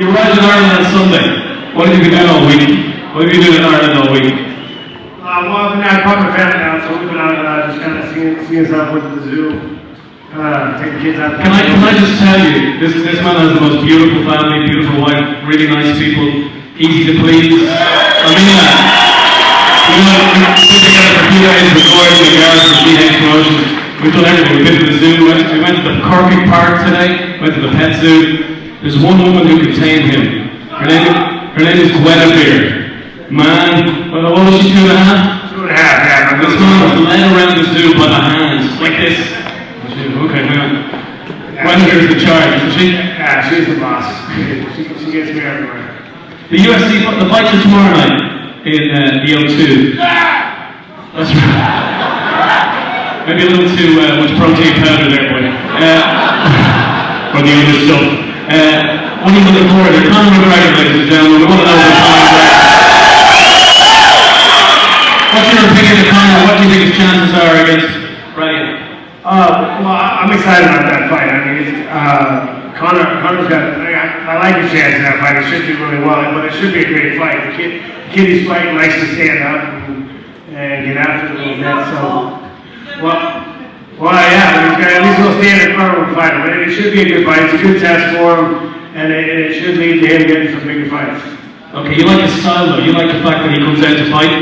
You arrived in Ireland on Sunday. What have you been doing all week? What have you been doing in Ireland all week? Well, I've been out with my family now, so we've been out just kind of seeing stuff with the zoo, taking kids out. Can I just tell you, this man has the most beautiful family, beautiful wife, really nice people, easy to please. I mean that. We've been together for 2 days recording in the garage for CH Promotions. We've done everything. We've been to the zoo, we went to the Corky Park today, went to the pet zoo. There's one woman who could tame him. Her name is Guinevere. Man, what was she, 2.5? 2.5, yeah. This man was led around the zoo by the hands, like this. Okay, hang on. Guinevere's the charge, isn't she? Yeah, she's the boss. She gets me everywhere. The UFC, the fights are tomorrow night in the O2. That's right. Maybe a little too much protein powder there, boy. Or the other stuff. What are you looking forward to? Conor McGregor, ladies and gentlemen. We want to know what Conor McGregor. What's your opinion of Conor? What do you think his chances are against Ryan? Well, I'm excited about that fight. I mean, Conor's got. I like his chance in that fight. He should do really well, but it should be a great fight. The kid he's fighting likes to stand up and get after it a little bit. So, well, yeah. At least he'll stand in front of him and fight him. It should be a good fight. It's a good test for him, and it should lead to him getting some bigger fights. Okay, you like his style though. You like the fact that he comes out to fight.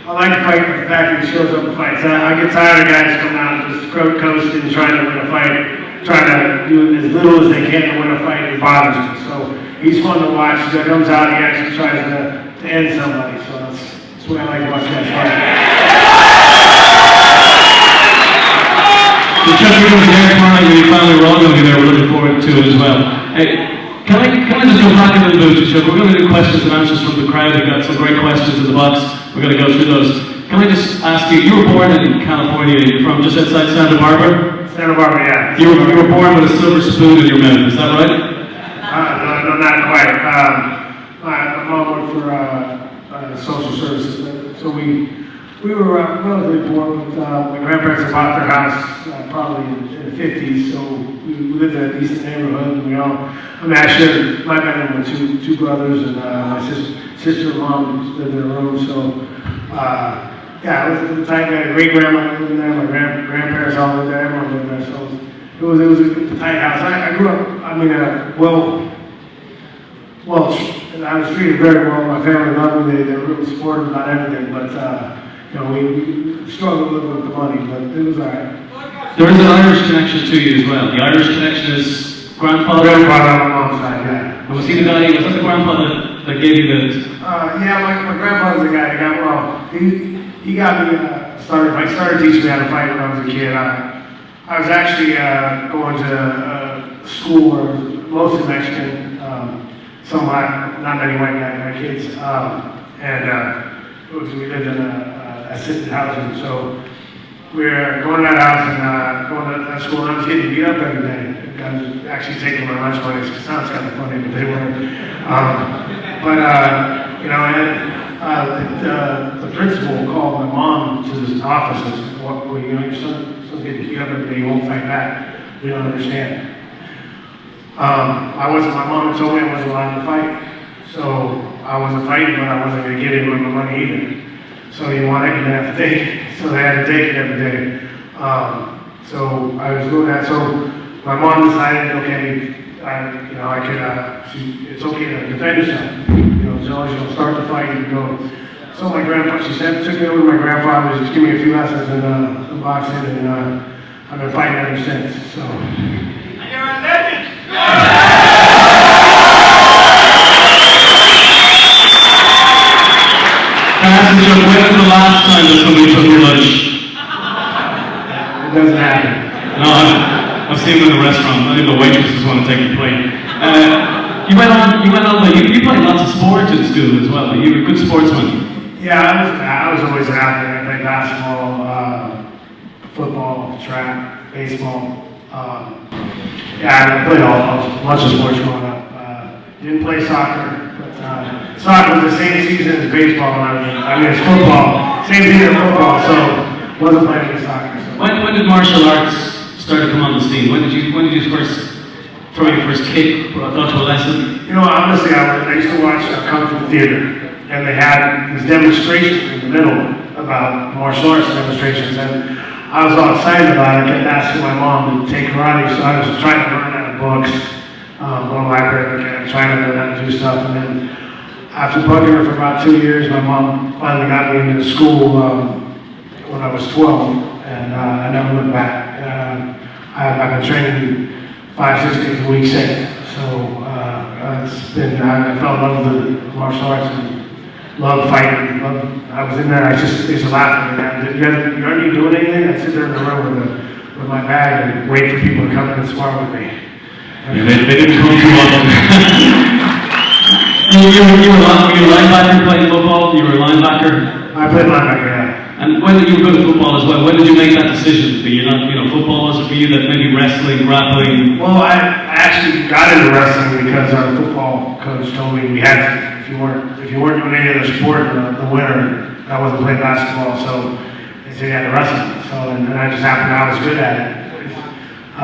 I like the fact that he shows up and fights. I get tired of guys coming out and just coasting, trying to win a fight, trying to do as little as they can to win a fight. It bothers me. So he's fun to watch. He comes out, he actually tries to end somebody. So that's what I like about that fight. So Chuck, you're going to be there tomorrow night with your family. We're all going to be there. We're looking forward to it as well. Hey, can I just go back a little bit, Chuck? We're going to do questions and answers from the crowd. We've got some great questions in the box. We're going to go through those. Can I just ask you were born in California. You're from just outside Santa Barbara? Santa Barbara, yeah. You were born with a silver spoon in your mouth. Is that right? No, not quite. My mom worked for social services, so we were relatively poor. My grandparents had bought their house probably in the 50s, so we lived in a decent neighborhood. And actually, my family were two brothers, and my sister and mom lived in a room. So, yeah, it was the time. I had a great grandma living there. My grandparents all lived there. Everyone lived there. So it was a tight house. I grew up. I mean, I was treated very well. My family loved me. They were really supportive about everything, but. We struggled a little bit with the money, but it was all right. There is an Irish connection to you as well. The Irish connection is grandfather? Grandfather on my mom's side, yeah. And was he the guy, was that the grandfather that gave you the... Yeah, my grandfather's the guy that he got me started teaching me how to fight when I was a kid. I was actually going to school where mostly Mexican, somewhat, not many white guys, my kids, we lived in assisted housing, so we were going to that house and going to that school, and I was getting beat up every day. I was actually taking my lunch money. It sounds kind of funny, but they weren't. The principal called my mom to this office and said, well, your son's getting beat up every day, he won't fight back. We don't understand. My mom had told me I wasn't allowed to fight, so I wasn't fighting, but I wasn't going to get in with my money either. So you want it, you have to take it. So they had to take it every day. So I was doing that. So my mom decided, okay, it's okay to defend yourself. As long as you don't start the fight and go. So my grandpa, she said, took me over to my grandfather, just give me a few lessons in boxing, and I've been fighting ever since. So. And you're a legend. When was the last time that somebody took your lunch? It doesn't happen. No, I've seen them in the restaurant. I think the waitresses want to take your plate. You went on, but you played lots of sports in school as well. You were a good sportsman. Yeah, I was always an athlete. I played basketball, football, track, baseball. I played a bunch of sports growing up. Didn't play soccer, but soccer was the same season as baseball when it's football. Same season as football, so wasn't playing any soccer. So. When did martial arts start to come on the scene? When did you first throw your first kick, or got to a lesson? You know, honestly, I used to watch Kung Fu Theater, and they had these demonstrations in the middle about martial arts demonstrations, and I was all excited about it. I kept asking my mom to take karate, so I was trying to learn out of books, go to the library, and trying to learn how to do stuff, and then after bugging her for about 2 years, my mom finally got me into school when I was 12, and I never looked back. I've been training 5-6 days a week since, so it's been, I fell in love with the martial arts and love fighting. I was in there, I used to laugh at me. You aren't even doing anything? I'd sit there in the room with my bag and wait for people to come in and spar with me. Yeah, they didn't come too often. you were a linebacker playing football? You were a linebacker? I played linebacker, yeah. And when you were good at football as well, when did you make that decision? That you're not, football was it for you, that maybe wrestling, grappling? Well, I actually got into wrestling because our football coach told me we had to. If you weren't doing any other sport in the winter, I wasn't playing basketball, so they said you had to wrestle. So, and I just happened, I was good at it. I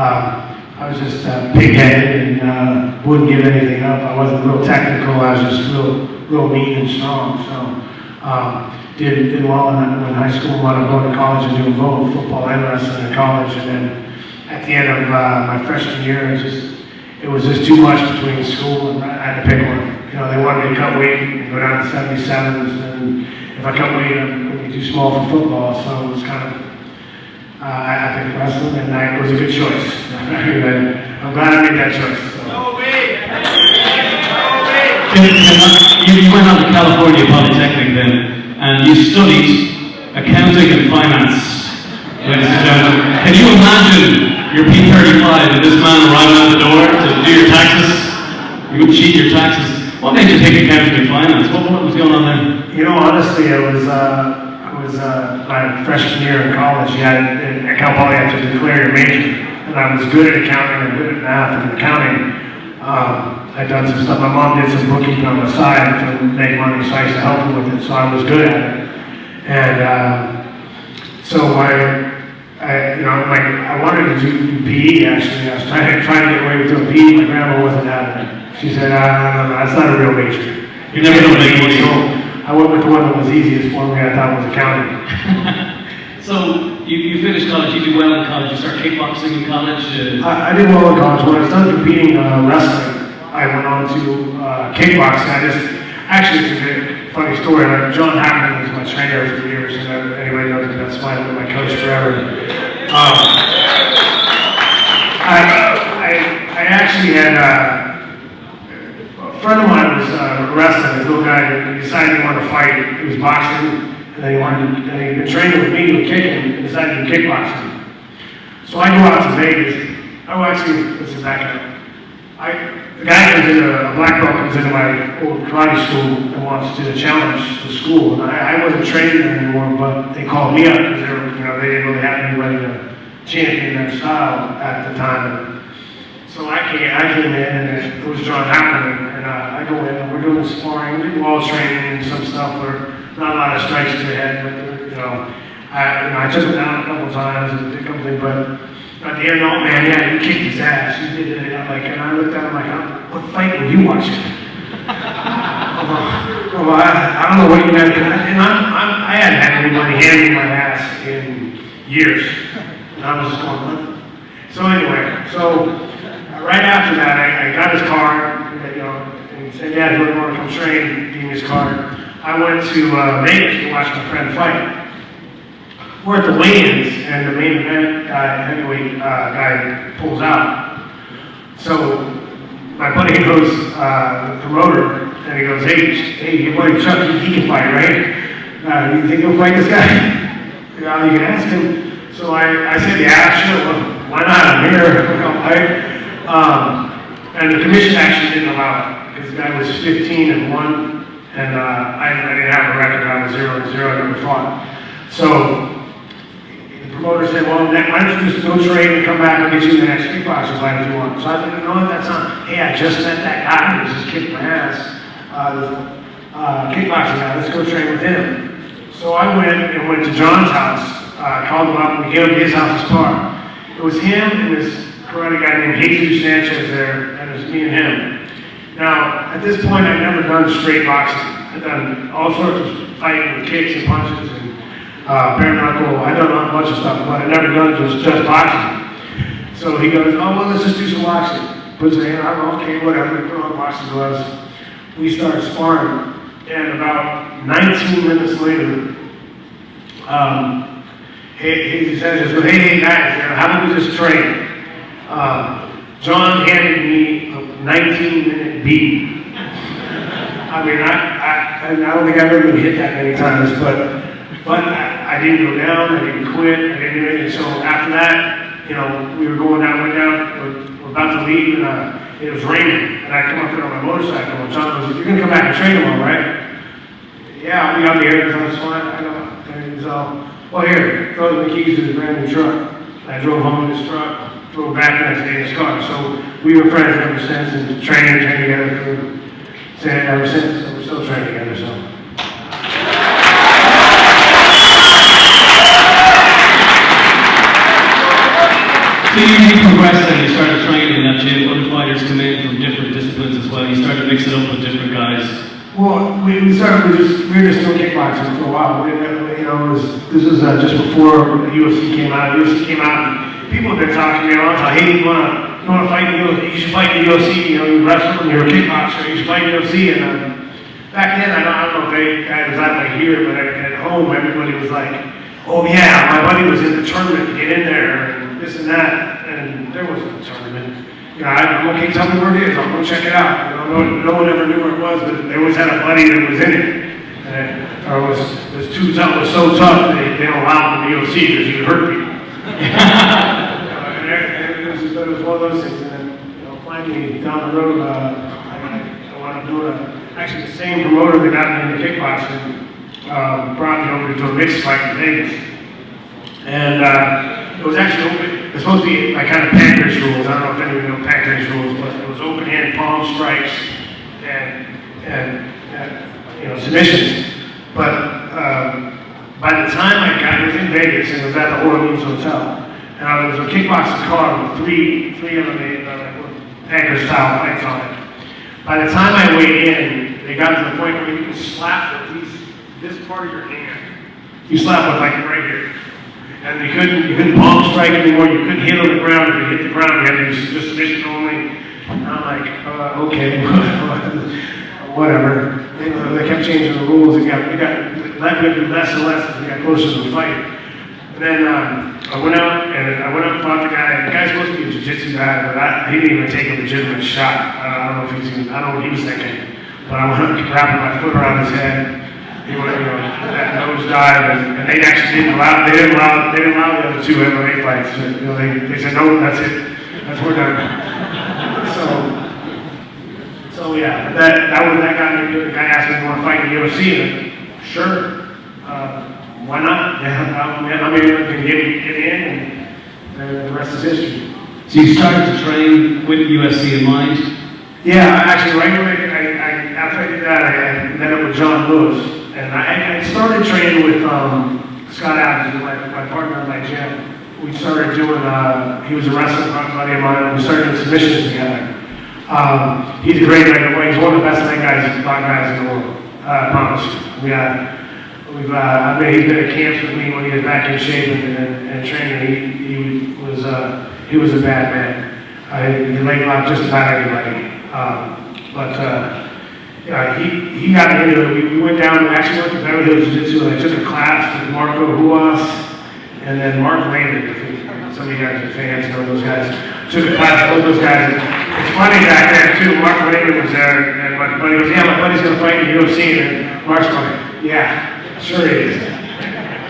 was just pig-headed and wouldn't give anything up. I wasn't real technical. I was just real mean and strong. So did well in high school. Wanted to go to college and do both football and wrestling in college. And then at the end of my freshman year, it was just too much between school, and I had to pick one. They wanted me to cut weight and go down to 77s, and if I cut weight, I'm going to be too small for football. So it was kind of I picked wrestling, and it was a good choice. I'm glad I made that choice. So. You went on to California Polytechnic then, and you studied accounting and finance, ladies and gentlemen. Can you imagine your P35 and this man arriving out the door to do your taxes? You would cheat your taxes. What made you take accounting and finance? What was going on there? Honestly, it was my freshman year in college. At Cal Poly, you had to declare your major, and I was good at accounting and good at math and accounting. I'd done some stuff. My mom did some bookkeeping on the side to make money, so I used to help her with it. So I was good at it, and so I wanted to do PE. Actually, I was trying to get away with doing PE. My grandma wasn't having it. She said, "No, that's not a real major. You never know make money." So I went with the one that was easiest for me. I thought was accounting. So you finished college. You did well in college. You started kickboxing in college. I did well in college. When I was done competing wrestling, I went on to kickboxing. Actually, it's a funny story. John Hackman was my trainer for years, and anybody knows that that's my coach forever. I actually had a friend of mine was wrestling. This little guy, he decided he wanted to fight. He was boxing, and then he'd been training with me to kick, and decided to do kickboxing. So I go out to Vegas. Oh, actually, this is back up. The guy comes in, a black belt comes into my old karate school and wants to challenge the school. And I wasn't training there anymore, but they called me up because they didn't really have anybody to champion their style at the time. So I came in, and it was John Hackman, and I go in, and we're doing sparring, we do wall training and some stuff where not a lot of strikes to the head, but I took him down a couple times and did a couple things, but at the end, oh man, yeah, you kicked his ass. You did it. And I looked at him like, what fight were you watching? I don't know what you had. And I hadn't had anybody handing my ass in years. And I was just going, what? So anyway, right after that, I got his card, and he said, yeah, if you want to come train, give me his card. I went to Vegas to watch my friend fight. We're at the weigh-ins, and the main event heavyweight guy pulls out. So my buddy goes, the promoter, and he goes, hey, your buddy Chuck, he can fight, right? You think he'll fight this guy? You can ask him. So I said, yeah, sure. Well, why not? I'm here. I'll fight. And the commission actually didn't allow it because the guy was 15-1, and I didn't have a record. I was 0-0. I never fought. So the promoter said, well, why don't you just go train and come back and get you the next kickboxing fight if you want. So I said, you know what, that's not, hey, I just met that guy who just kicked my ass, kickboxing guy, let's go train with him. So I went to John's house, called him up, and we gave him his house as part. It was him and his karate guy named Jesus Sanchez there, and it was me and him. Now, at this point, I'd never done straight boxing. I'd done all sorts of fighting with kicks and punches and bare knuckle. I'd done a bunch of stuff, but I'd never done just boxing. So he goes, oh, well, let's just do some boxing. Puts his hand on, okay, whatever, put on boxing gloves. We started sparring, and about 19 minutes later, he says, hey guys, how about we just train? John handed me a 19-minute beat. I mean, I don't think I've ever been hit that many times, but I didn't go down, I didn't quit, I didn't do anything. So after that, you know, we were going down, we're about to leave, and it was raining, and I come up there on my motorcycle, and John goes, you're gonna come back and train tomorrow, right? Yeah, I'll be out there, because I'm fine. I know. And he's all, well, here, throw the keys to the brand new truck. And I drove home in his truck, drove back the next day in his car. So we were friends ever since, and trained together ever since. So we're still training together, so. So you progressed and you started training in that gym. Other fighters come in from different disciplines as well. You started mixing up with different guys. Well, we were just doing kickboxing for a while. You know, this was just before the UFC came out. The UFC came out, and people have been talking to me all the time. Hey, you wanna fight in the UFC? You should fight in the UFC. You know, you wrestle and you're a kickboxer. You should fight in the UFC. And back then, I don't know if it was like here, but at home, everybody was like, oh yeah, my buddy was in the tournament to get in there, and this and that, and there wasn't a tournament. You know, I'm okay, tell me where it is, I'll go check it out. You know, no one ever knew where it was, but they always had a buddy that was in it. Or was so tough, they don't allow him in the UFC because he could hurt people. It was one of those things, and then, you know, finally down the road, I wound up doing actually the same promoter that got me into kickboxing brought me over to do a mixed fight in Vegas. And it was actually open. It's supposed to be like kind of pancrase rules. I don't know if anyone knows pancrase rules, but it was open hand palm strikes and you know, submissions. But by the time I was in Vegas and was at the Orleans Hotel, and there was a kickboxing car with three of them pancrase style fights on it. By the time I weighed in, they got to the point where you can slap with this part of your hand. You slap with like right here. And you couldn't palm strike anymore, you couldn't hit on the ground. If you hit the ground, you had to do just submission only. And I'm like, okay, whatever. You know, they kept changing the rules. It got less and less as we got closer to the fight. And then I went out and fought the guy. The guy's supposed to be a jiu-jitsu guy, but he didn't even take a legitimate shot. I don't know what he was thinking. But I went up wrapping my foot around his head. He went, you know, that nose dive, and they actually didn't allow the other two MMA fights. You know, they said, no, that's it. We're done. So yeah, that got me into it. The guy asked me if I want to fight in the UFC, and sure, why not? Yeah, I'm able to get in, and the rest is history. So you started to train with UFC in mind? Yeah, actually, right away, after I did that, I met up with John Lewis. And I started training with Scott Adams, my partner in my gym. We started doing, he was a wrestling buddy of mine, and we started doing submissions together. He's a great lightweight. He's one of the best leg guys in the world. I promise you. I mean, he's been at camps with me when he was back in shape and training. He was a bad man. He laid off just about everybody. He got me into it. We went down and actually went to Beverly Hills Jiu-Jitsu, and I took a class with Marco Huas and then Mark Landon. Some of you guys are fans, know those guys. Took a class with both those guys. It's funny back there too, Mark Landon was there, and my buddy goes, yeah, my buddy's gonna fight in the UFC, and Mark's going, yeah, sure he is.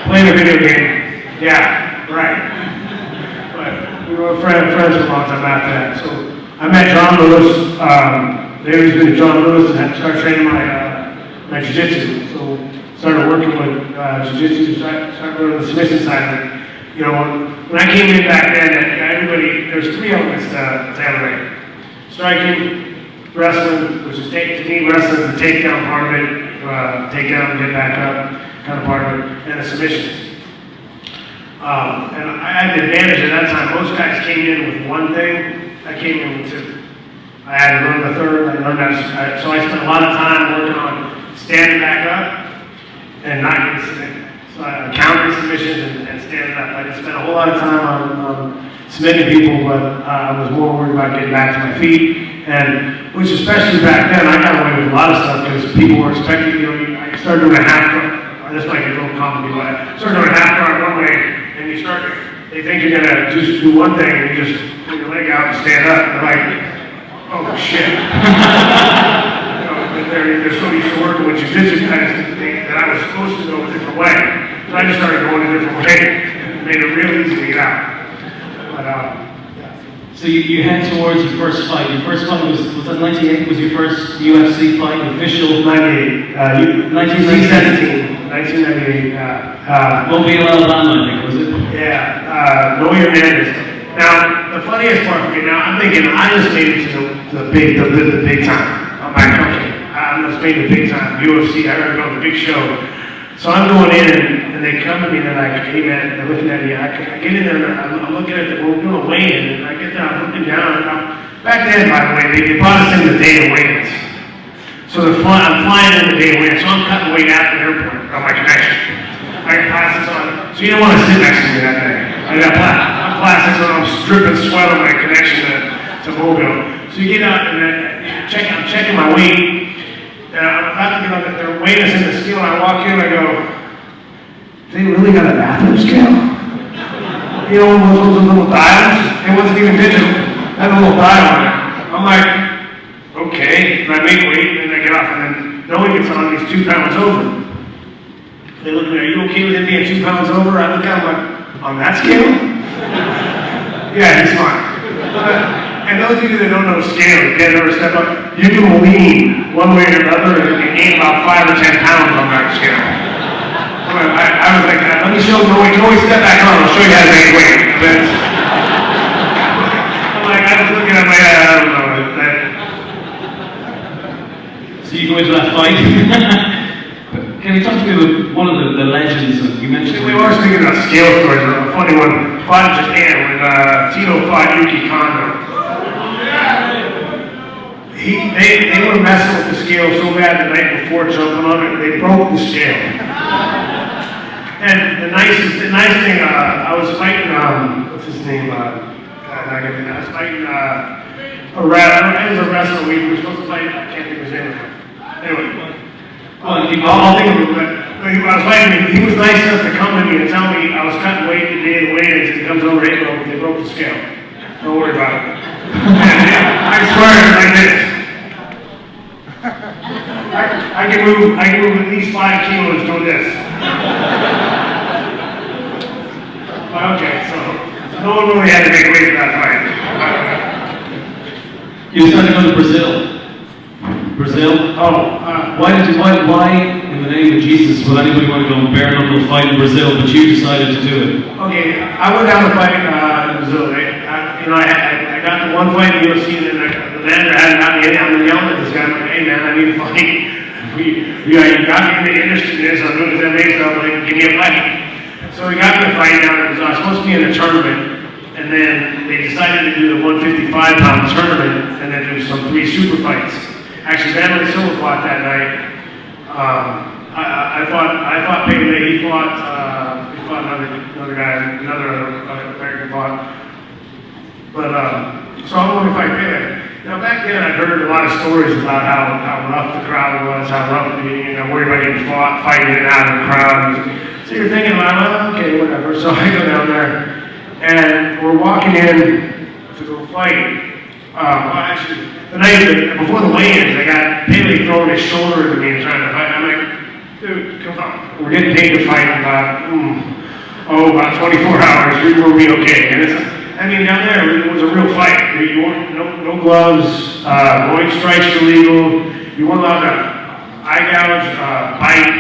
Playing a video game. Yeah, right. But we were friends for a long time after that. So I met John Lewis. There he's been John Lewis and had started training my jiu-jitsu. So started working with jiu-jitsu, started going to the submission side of it. You know, when I came in back then, there's three elements to MMA. Striking, wrestling, which is to me, wrestling is the takedown part of it, take down, get back up, kind of part of it, and the submissions. And I had the advantage at that time. Most guys came in with one thing. I came in with two. I had to learn the third. I learned that. So I spent a lot of time working on standing back up and not getting submitted. So I countering submissions and standing up. I didn't spend a whole lot of time on submitting people, but I was more worried about getting back to my feet. And which, especially back then, I got away with a lot of stuff because people were expecting, I started doing a half guard. This might get a little complicated, but I started doing a half guard one way, and they think you're gonna just do one thing, and you just put your leg out and stand up. And they're like, oh shit. But they're so used to working with jiu-jitsu guys that I was supposed to go a different way. So I just started going a different way. It made it real easy to get out. But, So you head towards your first fight. Your first fight was that 98? Was your first UFC fight, official? 98. 1917. 1998. Mobile, Alabama, I think, was it? Yeah, Noe Hernandez. Now, the funniest part for me, now I'm thinking I just made it to the big time on my country. I just made the big time UFC. I gotta go to the big show. So I'm going in, and they come to me, and they're like, hey man, they're looking at me. I get in there, and I'm looking at we're doing a weigh-in, and I get there, I'm looking down, and back then, by the way, they brought us in the day of weigh-ins. So I'm flying in the day of weigh-ins, so I'm cutting weight at the airport on my connection. I got plastics on, so you don't want to sit next to me that day. I got plastics on, I'm dripping sweat on my connection to Mobile. So you get out, and I'm checking my weight. And I'm about to get on they're weighing us in the scale, and I walk in, I go, they really got a bathroom scale? You know, those little dials? It wasn't even digital. Had a little dial on it. I'm like, okay. And I make weight, and I get off, and then no one gets on, he's 2 pounds over. They look at me, are you okay with him being 2 pounds over? I look at him like, on that scale? Yeah, he's fine. And those of you that don't know scale, you can't ever step up, you can lean one way or another and gain about 5 or 10 pounds on that scale. I was like, let me show you, you can always step back on, I'll show you how to make weight. I'm like, I was looking at my head, I don't know. So you go into that fight. Can you talk to me about one of the legends that you mentioned? We were speaking about scale stories, a funny one. Fought in Japan when Tito fought Yuki Kondo. They were messing with the scale so bad the night before jumping on it, they broke the scale. And the nice thing, I was fighting, what's his name? I was fighting a wrestler. We were supposed to fight, I can't think of his name. Anyway, I'll think of it, but I was fighting, he was nice enough to come to me and tell me I was cutting weight the day of the weigh-ins. He comes over, hey, bro, they broke the scale. Don't worry about it. I swear it's like this. I can move at least 5 kilos doing this. Okay, so no one really had to make weight for that fight. You decided to go to Brazil. Brazil? Why in the name of Jesus would anybody want to go and bare knuckle fight in Brazil, but you decided to do it? Okay, I went down to fight in Brazil. I got the one fight in the UFC, and then the manager hadn't got me in. I'm yelling at this guy, I'm like, hey man, I need a fight. You got me in the industry in this, I'm doing this MMA stuff, like, give me a fight. So he got me a fight down there. I was supposed to be in a tournament, and then they decided to do the 155-pound tournament, and then do some 3 super fights. Actually, Vanderlei Silva fought that night. I fought Pele, he fought another guy, another American fought. But, so I'm going to fight Pele. Now back then I'd heard a lot of stories about how rough the crowd was, how rough worried about getting fighting in and out of the crowd. So you're thinking, well, okay, whatever. So I go down there, and we're walking in to go fight. Actually, the night before the weigh-ins, I got Pele throwing his shoulder into me and trying to fight. I'm like, dude, come on. We're getting paid to fight in about 24 hours. We'll be okay. And down there, it was a real fight. You weren't, no gloves, going strikes illegal. You weren't allowed to eye gouge, bite,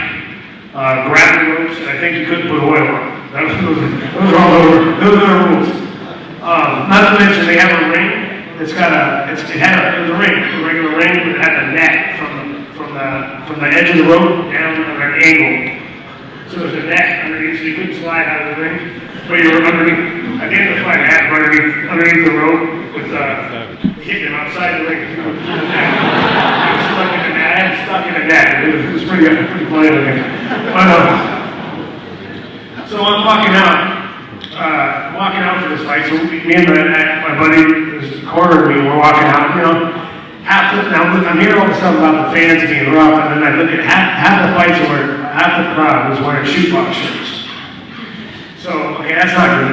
grab the ropes, and I think you couldn't put oil on. Those are all over. Those are the rules. Not to mention, they have a ring. It was a ring, a regular ring, but it had a net from the edge of the rope down at an angle. So there's a net underneath, so you couldn't slide out of the ring. But you were underneath, at the end of the fight, I had him underneath the rope with, hitting him outside the ring. He was stuck in the net. I had him stuck in the net. It was pretty funny looking. So I'm walking out for this fight. So me and my buddy, this corner of me, we're walking out, you know. I'm hearing all the stuff about the fans being rough, and then I look at half the fights where half the crowd was wearing shootbox shirts. So, okay, that's not good.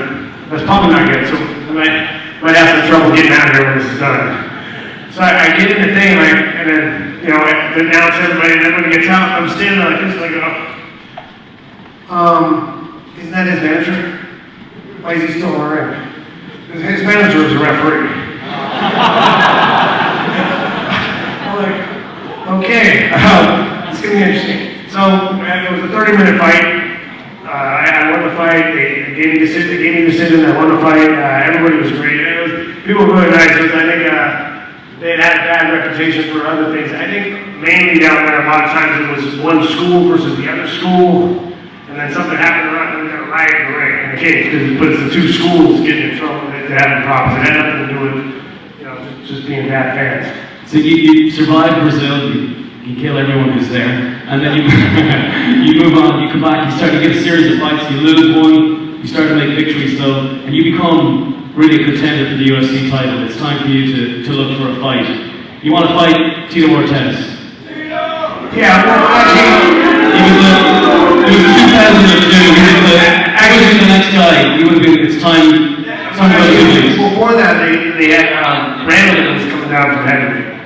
That's probably not good. So I might have some trouble getting out of here when this is done. So I get in the thing, and then, you know, I announce everybody, and then when it gets out, I'm standing like this, like, isn't that his manager? Why is he still in the ring? His manager was a referee. I'm like, okay, it's gonna be interesting. So it was a 30-minute fight. I won the fight. They gave me the decision. I won the fight. Everybody was great. People were really nice. I think they had a bad reputation for other things. I think mainly down there, a lot of times it was one school versus the other school, and then something happened around, and we got a riot in the ring in the cage, but it's the two schools getting in trouble. They're having problems. It had nothing to do with, you know, just being bad fans. So you survive Brazil, you kill everyone who's there, and then you move on, you come back, you start to get a series of fights, you lose one, you start to make victories though, and you become really a contender for the UFC title. It's time for you to look for a fight. You want to fight Tito Ortiz? Yeah, well, actually, it was 2002, I was the next guy, it's time to go to before that, they had Randall was coming down from heavyweight.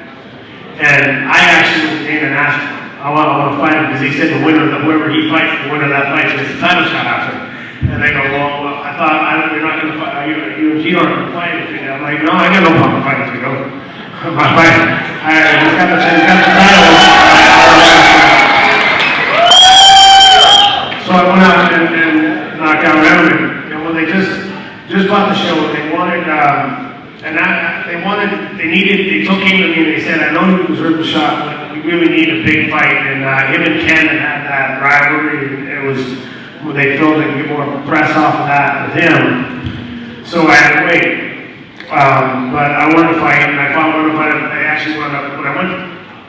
And I actually went to Dana and asked him, I want to fight him, because he said whoever he fights, the winner of that fight gets the title shot after. And they go, well, I thought, you're not going to fight, you aren't going to fight anything. I'm like, no, I got no problem fighting to go. I'm not fighting. He's got the title. So I went out and knocked out Randall. And when they just bought the show, they wanted, they took him to me and they said, I know you deserve the shot, but we really need a big fight. And him and Ken had that rivalry, and it was, when they felt they could get more press off of that with him. So I had to wait. But I wanted to fight him, and I wanted to fight him. I actually wound up, when I went,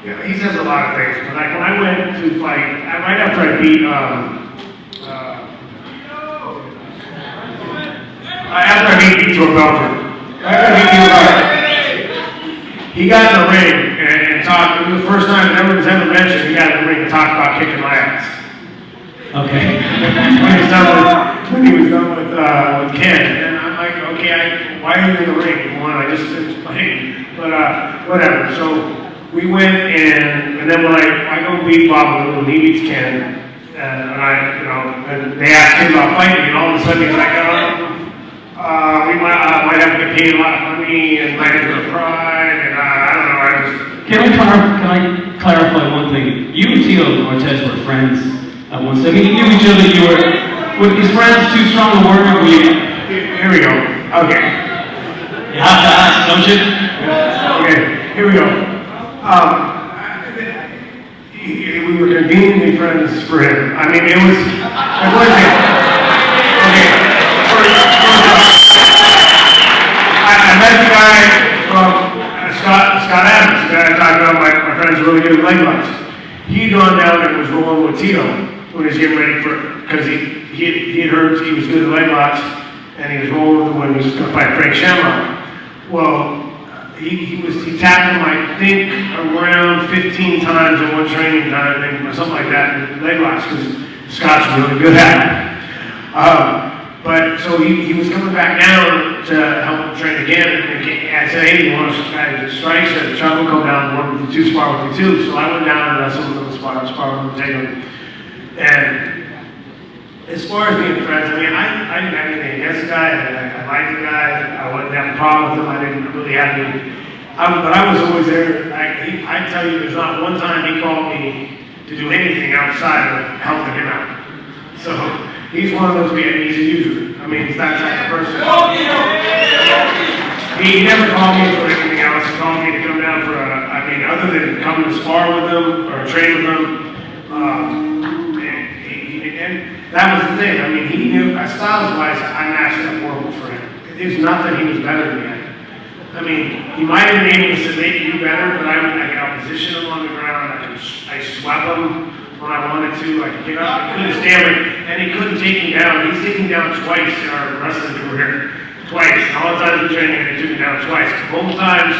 you know, he says a lot of things, but like when I went to fight, right after I beat, Vitor Belfort. He got in the ring and talked. It was the first time it was ever mentioned. He got in the ring and talked about kicking my ass. Okay. when he was done with Ken, and I'm like, okay, why are you in the ring? One, I just finished playing, but whatever. So we went and then when I go beat Bob and he beats Ken, and they asked him about fighting, and all of a sudden he's like, we might have to get paid a lot of money and might have to pride, and I don't know, Can I clarify one thing? You and Tito Ortiz were friends at once. I mean, you knew each other, were his friends too strong a word, or were you? Here we go. Okay. You have to ask, don't you? Okay, here we go. We were conveniently friends for him. I mean, it was, okay. I met the guy from Scott Adams, the guy I talked about, my friends are really good at leg locks. He'd gone down and was rolling with Tito when he was getting ready because he had heard he was good at leg locks, and he was rolling with him when he was going to fight Frank Shamrock. Well, he tapped him, I think, around 15 times in one training time, or something like that, in leg locks, because Scott's really good at it. But so he was coming back down to help him train again, and I said, hey, you want to strike? He said, Chuck will come down and work with you too, spar with you too. So I went down and wrestled with him, spar with him, take him. And as far as being friends, I mean, I didn't have anything against the guy. I liked the guy. I wouldn't have a problem with him. I didn't really have any. But I was always there. I tell you, there's not one time he called me to do anything outside of helping him out. So he's one of those people. He's a user. I mean, he's that type of person. He never called me for anything else. He called me to come down for other than coming to spar with him or train with him. And that was the thing. I mean, he he knew, styles-wise, I matched up horrible for him. There's nothing he was better than me at. I mean, he might have been able to make you better, but I could position him on the ground. I swept him when I wanted to. I could get up. I couldn't stand it, and he couldn't take me down. He's taken me down twice in our wrestling career. Twice. All the times in training, he took me down twice. Both times,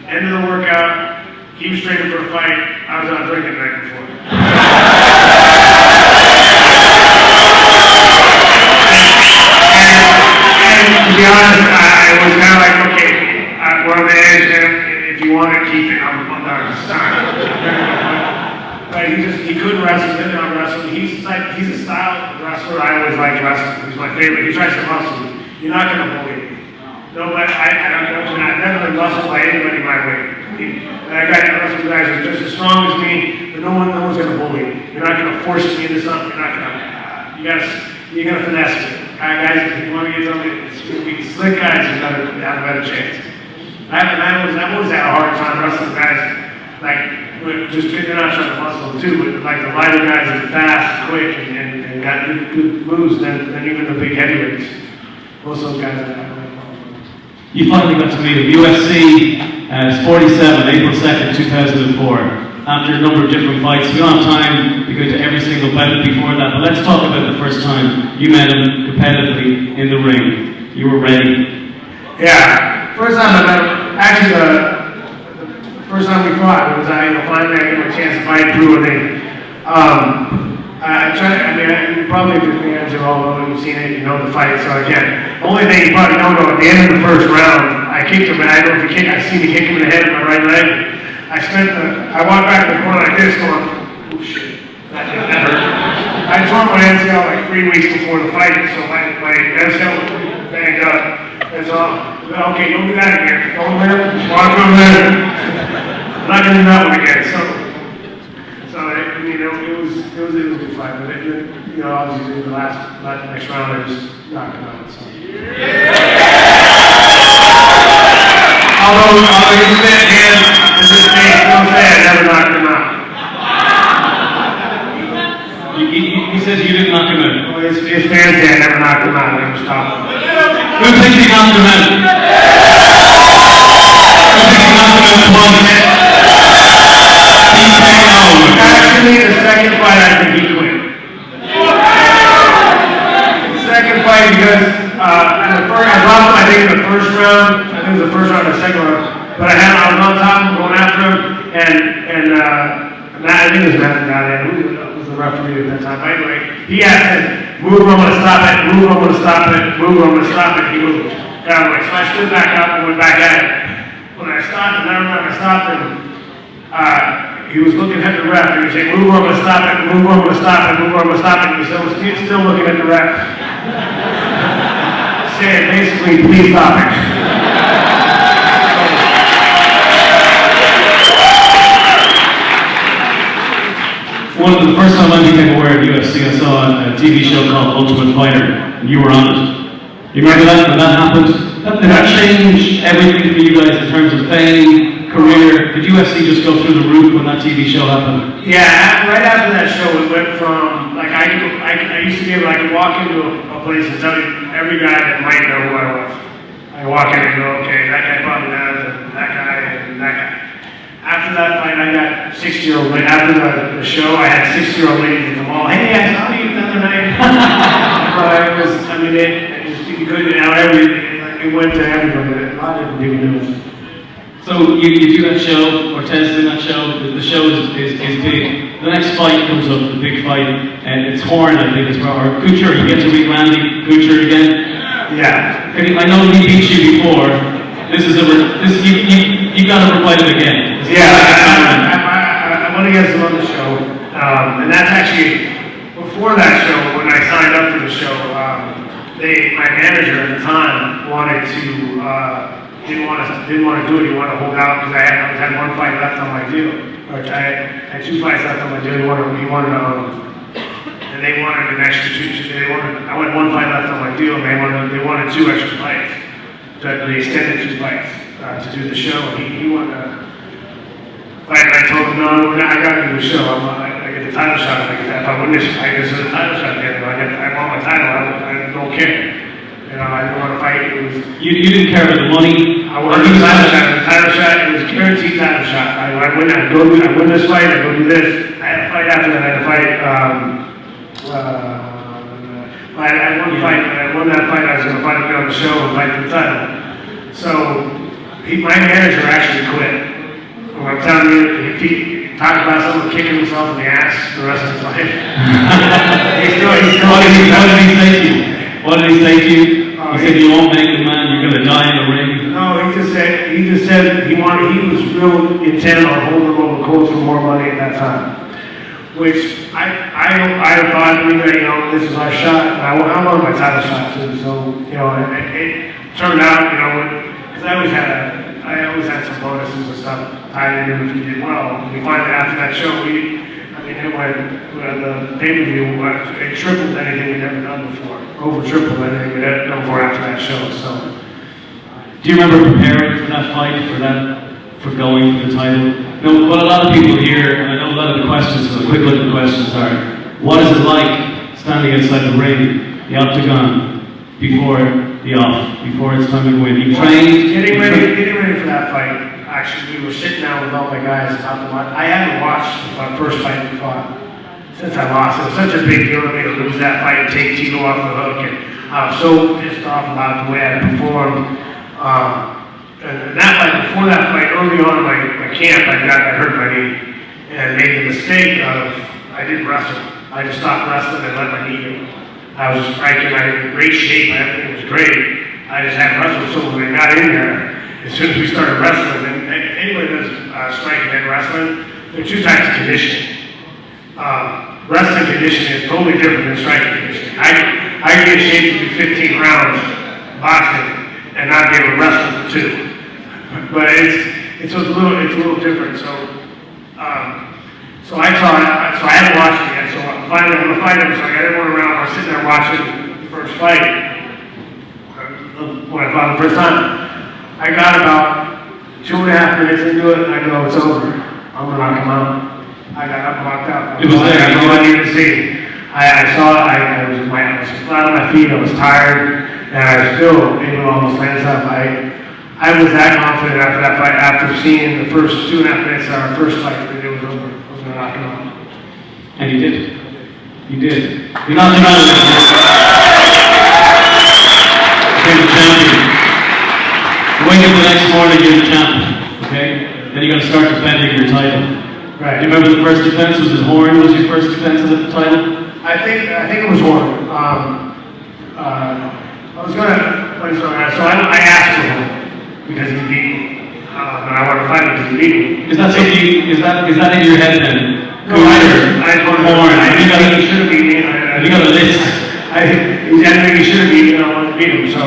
end of the workout, he was training for a fight. I was out drinking the night before. And to be honest, I was kind of like, okay, we're on the edge, and if you want to keep it, I'm not sorry. But he couldn't wrestle, he didn't know wrestle. He's a style of wrestler I always liked wrestling. He's my favorite. He tries to muscle me. You're not going to bully me. No, but I'm never been muscled by anybody my way. I got wrestling guys who are just as strong as me, but no one's going to bully me. You're not going to force me into something. You're not going to, you're going to finesse me. Guys, if you want to get something, it's going to be slick guys who have a better chance. I always had a hard time wrestling guys, like, they're not trying to muscle them too, but like the lighter guys that are fast, quick, and got good moves than even the big heavyweights. Most of those guys are not. You finally got to meet him. UFC 47, April 2nd, 2004. After a number of different fights, we don't have time to go into every single bout before that, but let's talk about the first time you met him competitively in the ring. You were ready. Yeah, first time I met him, actually the first time we fought, it was finally I got a chance to fight Drew and probably if your fans are all over, you've seen it, you know the fight, so again, the only thing you probably don't know, at the end of the first round, I kicked him, and I don't know if I seen me kick him in the head with my right leg. I walked back to the corner like this, going, oh shit, that hurt. I tore my MCL like 3 weeks before the fight, so my MCL was banged up. And so, okay, don't do that again. Go over there, walk over there. I'm not going to do that one again. So it was a good fight, but obviously the next round I just knocked him out. So. Although he's been hands to this day, still say I never knocked him out. He says you didn't knock him out. Well, his fans say I never knocked him out. I never stopped him. Who thinks he knocked him out? Who thinks he knocked him out twice? Actually, the second fight I think he quit. The second fight because I dropped him I think in the first round. I think it was the first round or the second round. But I was on top of him going after him and I think it was Matt got in. Who was the referee at that time? By the way, he asked him, move, I'm going to stop it, move, I'm going to stop it, move, I'm going to stop it. He moved. Got away. So I stood back up and went back at it. When I stopped him, I stopped him, he was looking at the ref. He was saying, move, I'm going to stop it, move, I'm going to stop it, move, I'm going to stop it. He was still looking at the ref. Saying basically, please stop it. One of the first time I became aware of UFC, I saw a TV show called Ultimate Fighter. You were on it. You remember that when that happened? Did that change everything for you guys in terms of fame, career? Did UFC just go through the roof when that TV show happened? Yeah, right after that show, it went from like I used to be able to walk into a place and tell you every guy that might know who I was. I walk in and go, okay, that guy probably does, and that guy, and that guy. After that fight, I got 60-year-old ladies. After the show, I had 60-year-old ladies at the mall. Hey, I saw you the other night. You couldn't, it went to everybody. A lot of different people knew it. So you do that show, or Ted's doing that show. The show is big. The next fight comes up, the big fight, and it's Horn, I think, as well. Or Couture, you get to meet Randy Couture again. Yeah. I know he beat you before. You got to fight him again. Yeah, I went against him on the show, and that's actually before that show. When I signed up for the show, my manager at the time wanted to didn't want to do it. He wanted to hold out because I had one fight left on my deal. I had 2 fights left on my deal. And they wanted an extra 2. I had 1 fight left on my deal, and they wanted 2 extra fights. They extended 2 fights to do the show. He wanted to. Like I told him, no, I got to do the show. I get the title shot. If I win this fight, this is a title shot. I want my title. I don't care. You know, I didn't want to fight. It was You didn't care about the money. I wanted the title shot. The title shot. It was a guaranteed title shot. I win. I win this fight. I go do this. I had to fight after that. I had to fight. I won that fight. I was going to fight him on the show and fight for the title. So my manager actually quit. I'm telling you, if he talked about someone kicking himself in the ass the rest of his life. What did he say to you? What did he say to you? He said you won't make it, man. You're gonna die in the ring. No, he just said he was real intent on holding over coach for more money at that time. Which I thought, you know, this is our shot. I wanted my title shot too. So you know, it turned out, you know, because I always had some bonuses and stuff tied in if you did well. We finally after that show, it went the pay-per-view, it tripled anything we'd ever done before. Over tripled anything we'd ever done before after that show. So, do you remember preparing for that fight, for going for the title? You know, what a lot of people here, and I know a lot of the questions, so a quick look at the questions are, what is it like standing outside the ring, the octagon, before it's time to win? You trained? Getting ready for that fight. Actually, we were sitting down with all my guys about to watch. I hadn't watched my first fight we fought since I lost. It was such a big deal to me to lose that fight and take Tito off the hook. And I was so pissed off about the way I performed. And that fight, before that fight, early on in my camp, I hurt my knee and made the mistake of I didn't wrestle. I just stopped wrestling and let my knee go. I was striking. I was in great shape. Everything was great. I just hadn't wrestled. So when I got in there, as soon as we started wrestling, and anybody that's striking and wrestling, there are two types of conditioning. Wrestling conditioning is totally different than striking conditioning. I can get in shape to do 15 rounds boxing and not be able to wrestle for 2. But it's a little different. So I hadn't watched it yet. So finally, I'm gonna fight him. So I got everyone around. I was sitting there watching the first fight when I fought the first time. I got about 2.5 minutes into it, and I go, it's over. I'm gonna knock him out. I got up and walked out. It was there. That's all I needed to see. I saw it. I was flat on my feet. I was tired, and I was still able to almost land stuff. I was that confident after that fight, after seeing the first 2.5 minutes of our first fight, that it was over. I was gonna knock him out. And you did. You did. You're not the man. You're the champion. You wake up the next morning, you're the champion. Okay? Then you're gonna start defending your title. Right. Do you remember the first defense? Was it Horn? Was your first defense of the title? I think it was Horn. I was gonna play so I asked for him because he beat me. And I wanted to fight him because he beat me. Is that in your head then? No, I told him Horn. I think he should have beat me. You got a list. I think he should have beat me and I wanted to beat him. So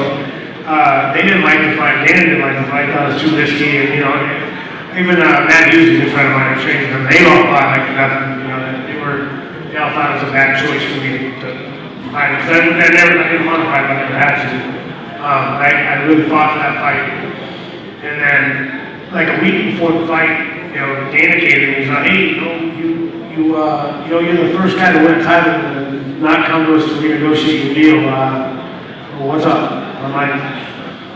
they didn't like the fight. Dana didn't like the fight. Thought it was too risky. And even Matt Hughes, a good friend of mine, trained them. They all thought like nothing. They all thought it was a bad choice for me to fight. So I didn't want to fight. I never had to. I really fought for that fight. And then, like a week before the fight, Dana came to me. He's like, "Hey, you're the first guy to win a title and not come to us to renegotiate your deal. Well, what's up?" I'm like,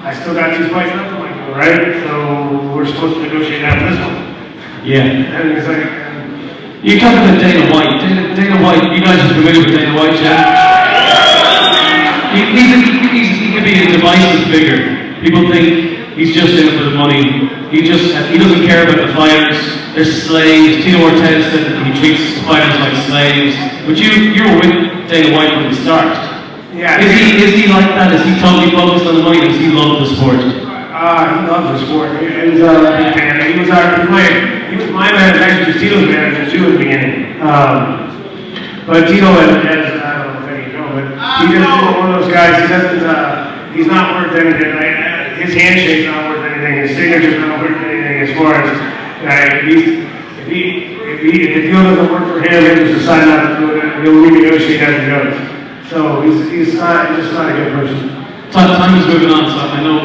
"I still got 2 fights left." I'm like, "All right, so we're supposed to negotiate after this one." Yeah. And he's like, You're talking about Dana White. Dana White, you guys are familiar with Dana White, yeah? He can be a divisive figure. People think he's just in it for the money. He doesn't care about the fighters. They're slaves. Tito Ortiz said that he treats the fighters like slaves. But you were with Dana White from the start. "Yeah." Is he like that? Is he totally focused on the money? Does he love the sport? He loved the sport. He was a big fan. He was my manager, actually was Tito's manager too at the beginning. But Tito has, I don't know if you know, but he just one of those guys. He's not worth anything. His handshake's not worth anything. His signature's not worth anything as far as if the deal doesn't work for him, he'll just decide not to do it. He'll renegotiate as he goes. So he's just not a good person. Time is moving on, so I know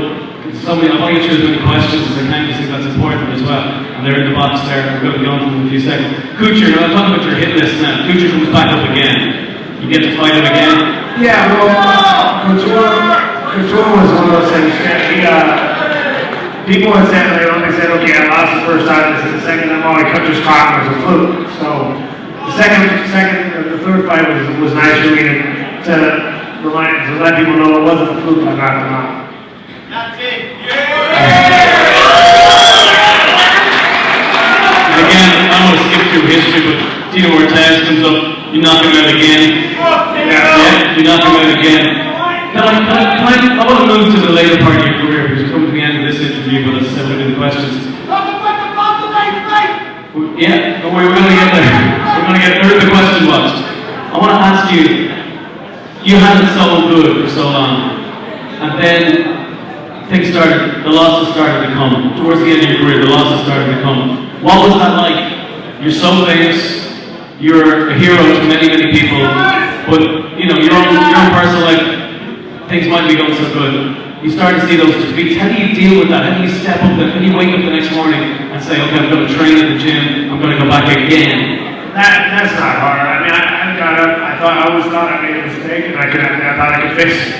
so many, I want to get through as many questions as I can, because I think that's important as well. And they're in the box there, and we're going to be on to them in a few seconds. Kuchar, now I'm talking about your hit list now. Kuchar comes back up again. You get to fight him again. Yeah, well, Couture was one of those things. People had said, they said, okay, I lost the first time, this is the second time, he cut his cotton was a fluke. So the third fight was nice for me to let people know it wasn't a fluke. I knocked him out. That's it. Again, I don't want to skip through history, but Tito Ortiz comes up, you knock him out again. Yeah, you knock him out again. I want to move to the later part of your career, because we're coming to the end of this interview, but as I said, we're doing the questions. Yeah, don't worry, we're going to get there. We're going to get there. The question was, I want to ask you, you had it so good for so long, and then the losses started to come. Towards the end of your career, the losses started to come. What was that like? You're so famous, you're a hero to many, many people, but your own personal life, things might be going so good. You start to see those defeats. How do you deal with that? How do you step up? How do you wake up the next morning and say, okay, I'm going to train at the gym, I'm going to go back again? That's not hard. I mean, I got up, I always thought I made a mistake, and I thought I could fix it.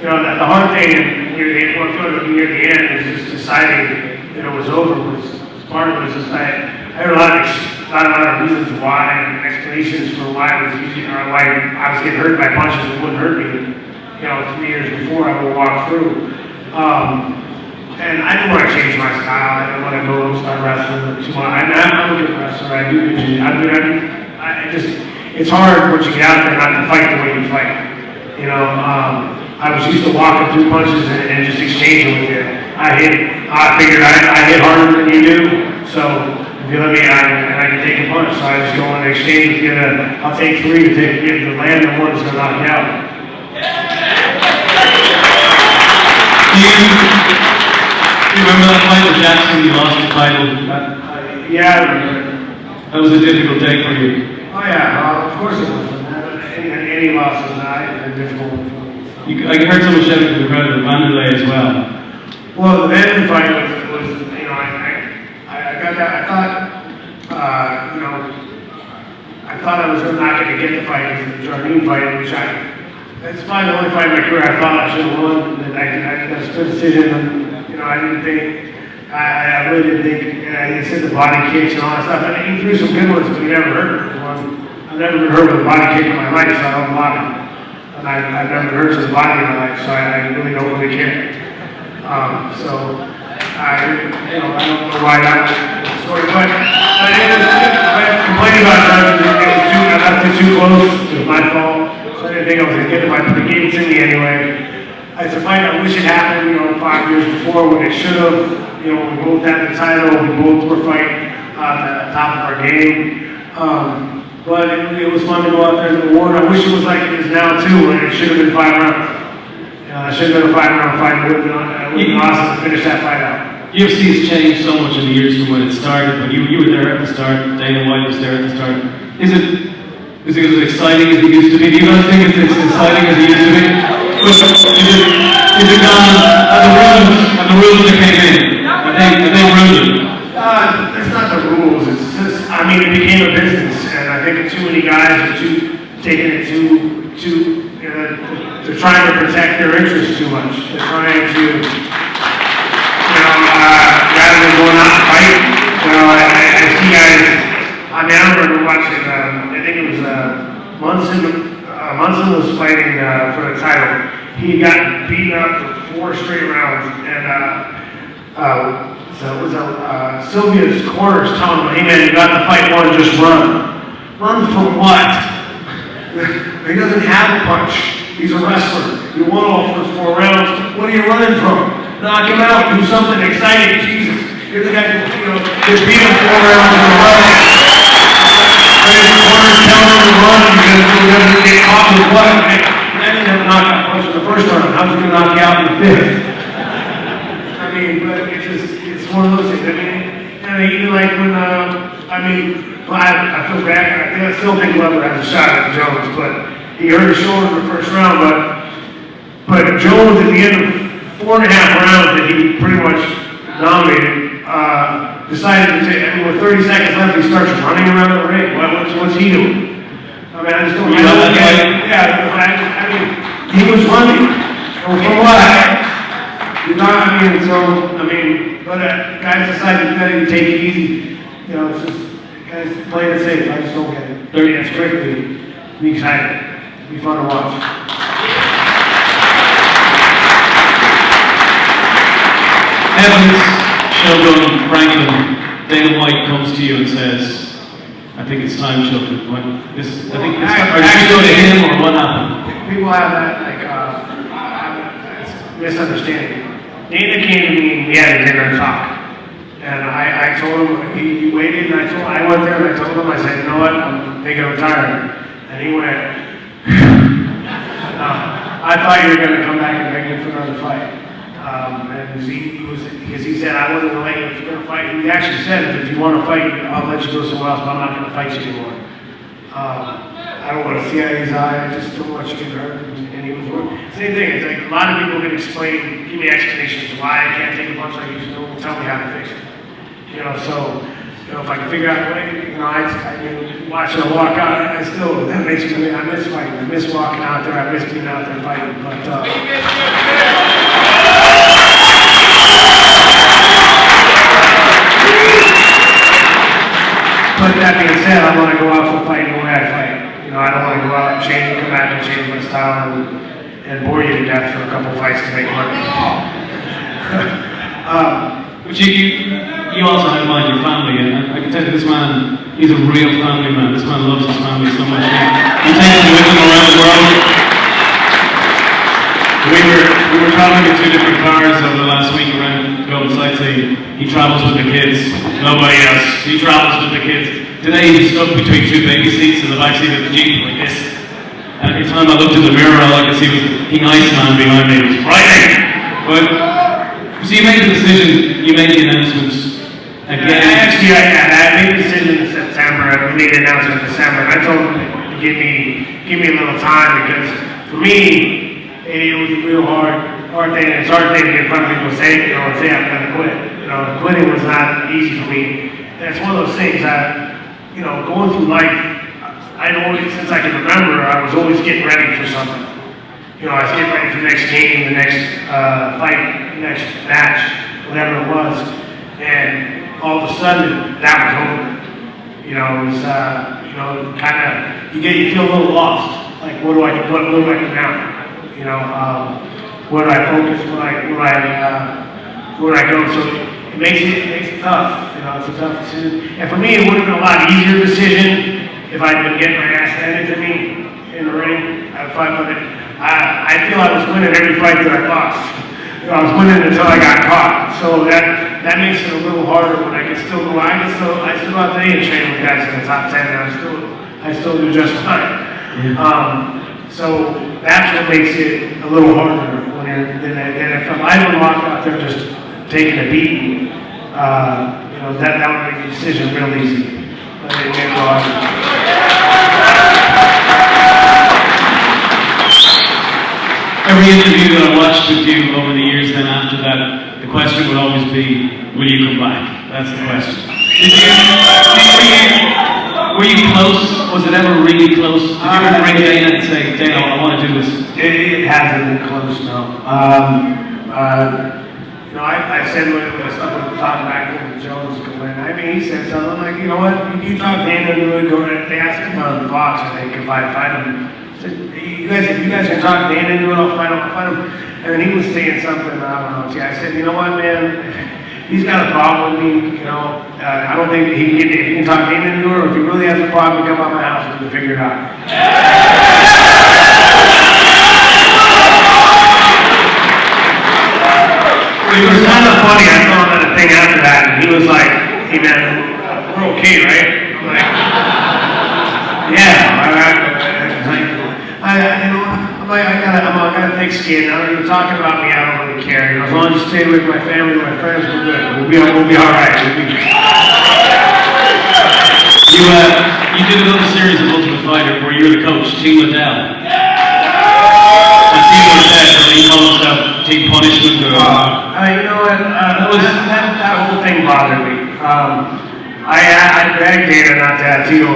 The hard thing near the end is just deciding that it was over. Part of it was just I heard a lot of reasons why, and explanations for why I was getting hurt by punches that wouldn't hurt me. 3 years before I would walk through. And I didn't want to change my style. I didn't want to go and start wrestling too much. I'm a good wrestler. I do good jiu-jitsu. It's hard once you get out there not to fight the way you fight. I was used to walking through punches and just exchanging with you. I figured I hit harder than you do, so if you let me, I can take a punch. So I just go in and exchange with you. I'll take three to land the one that's going to knock you out. Do you remember that fight with Jackson? You lost the title. Yeah, I remember. That was a difficult day for you. Oh yeah, of course it was. Any loss was a difficult one for me. I heard someone shouting to the crowd at Vanderlei as well. Well, the Vanderlei fight was I got that. I thought I was not going to get the fight because of the Jardine fight, which it's probably the only fight in my career I thought I should have won. And I got a split decision. I didn't think. I really didn't think. He said the body kicks and all that stuff. And he threw some good ones, but he never hurt me. I've never been hurt with a body kick in my life, so I don't block it. And I've never been hurt with a body in my life, so I really don't really care. So I don't know why that was the story, but I complained about that. I got too close. It was my fault. So I didn't think I was going to get it, but the game to me anyway. It's a fight I wish it happened, 5 years before when it should have. We both had the title, we both were fighting at the top of our game. But it was fun to go out there and award. I wish it was like it is now too, and it should have been 5 rounds. It should have been a 5-round fight. It would have been awesome to finish that fight out. UFC has changed so much in the years from when it started, but you were there at the start. Dana White was there at the start. Is it as exciting as it used to be? Do you guys think it's as exciting as it used to be? Is it gone and the rules that came in? Are they ruined? It's not the rules. It's just, it became a business, and I think too many guys are taking it they're trying to protect their interests too much. They're trying to, rather than going out and fight. I see guys. I remember watching. I think it was Munson. Munson was fighting for the title. He got beaten up for 4 straight rounds, and so it was Sylvia's corners telling him, "Hey man, you got the fight won, just run." Run from what? He doesn't have a punch. He's a wrestler. You won all first 4 rounds. What are you running from? Knock him out. Do something exciting. Jesus, you're the guy who just beat him 4 rounds in a row. His corners telling him to run because he doesn't get caught with what? That didn't have a knockout punch in the first round. How's he going to knock you out in the 5th? But it's one of those things. Even like when, I feel bad. I still think Glover has a shot at Jones, but he hurt his shoulder in the first round. But Jones at the end of 4.5 rounds that he pretty much dominated, decided to take, I mean, with 30 seconds left, he starts running around the ring. What's he doing? I mean, I just don't get it. Yeah, I mean, he was running. For what? But guys decided to take it easy. You know, it's just, guys playing it safe. I just don't get it. 30 minutes quickly. Be excited. Be fun to watch. Evans, Sheldon, Franklin, Dana White comes to you and says, I think it's time, Sheldon. Are you going to him or what happened? People have that, misunderstanding. Dana came to me and we had a dinner and talk. And I told him, he waited, and I went there and I told him, I said, you know what, I'm thinking of retiring. And he went, I thought you were going to come back and beg me for another fight. Because he said, I wasn't going to let you, if you're going to fight. He actually said, if you want to fight, I'll let you go somewhere else, but I'm not going to fight you anymore. I don't want to see out of his eye, I just don't want you to get hurt. And he was working. Same thing, it's like a lot of people can explain, give me explanations why I can't take a punch like you used to, tell me how to fix it. You know, so, you know, if I can figure out a way, you know, I mean, watching her walk out, that makes me, I miss fighting, I miss walking out there, I miss being out there fighting, but that being said, I want to go out and fight the way I fight. You know, I don't want to go out and come back and change my style and bore you to death for a couple fights to make money. But you also have in mind your family, and I can tell you this man, he's a real family man. This man loves his family so much. He takes them with him around the world. We were traveling in 2 different cars over the last week around going sightseeing. He travels with the kids, nobody else. He travels with the kids. Today he's stuck between 2 baby seats in the back seat of the Jeep like this. And every time I looked in the mirror, all I could see was King Iceman behind me. It was frightening. But so you made the decision, you made the announcements again. Actually, I made the decision in September. We made the announcement in December. And I told him to give me a little time because for me, it was a real hard thing. It's a hard thing to get in front of people and say, you know, and say I'm going to quit. You know, quitting was not easy for me. And it's one of those things that, you know, going through life, I'd always, since I can remember, I was always getting ready for something. You know, I was getting ready for the next game, the next fight, the next match, whatever it was. And all of a sudden, that was over. You know, it was, you know, kind of, you feel a little lost. Like, what do I do now? You know, where do I focus? Where do I go? So it makes it tough. You know, it's a tough decision. And for me, it would have been a lot easier decision if I'd been getting my ass handed to me in the ring. I'd fight with it. I feel I was winning every fight that I lost. You know, I was winning until I got caught. So that makes it a little harder when I can still go. I still out today and train with guys in the top 10, and I still do just fine. So that's what makes it a little harder than if I would walk out there just taking a beating. You know, that would make the decision real easy. But it made it hard. Every interview that I watched with you over the years, then after that, the question would always be, will you come back? That's the question. Were you close? Was it ever really close? Did you ever ring Dana and say, Dana, I want to do this? It hasn't been close, no. You know, I said when I started talking back to Jones, I mean, he said something like, you know what, you talk Dana into it, go ahead. They asked me on the box, I think, if I'd fight him. I said, if you guys can talk Dana into it, I'll fight him. And then he was saying something, I don't know. I said, you know what, man, he's got a problem with me, you know. I don't think if he can talk Dana into it, or if he really has a problem, come out of my house and we'll figure it out. It was kind of funny, I saw him at a thing after that, and he was like, hey man, we're okay, right? I'm like, yeah, I got a thick skin, I don't even talking about me, I don't really care. You know, as long as you stay with my family, my friends, we're good. We'll be all right. You did another series of Ultimate Fighter where you were the coach, Team Liddell. And Team Liddell, he called himself cheap punishment or? You know what? That whole thing bothered me. I begged Dana not to have Tito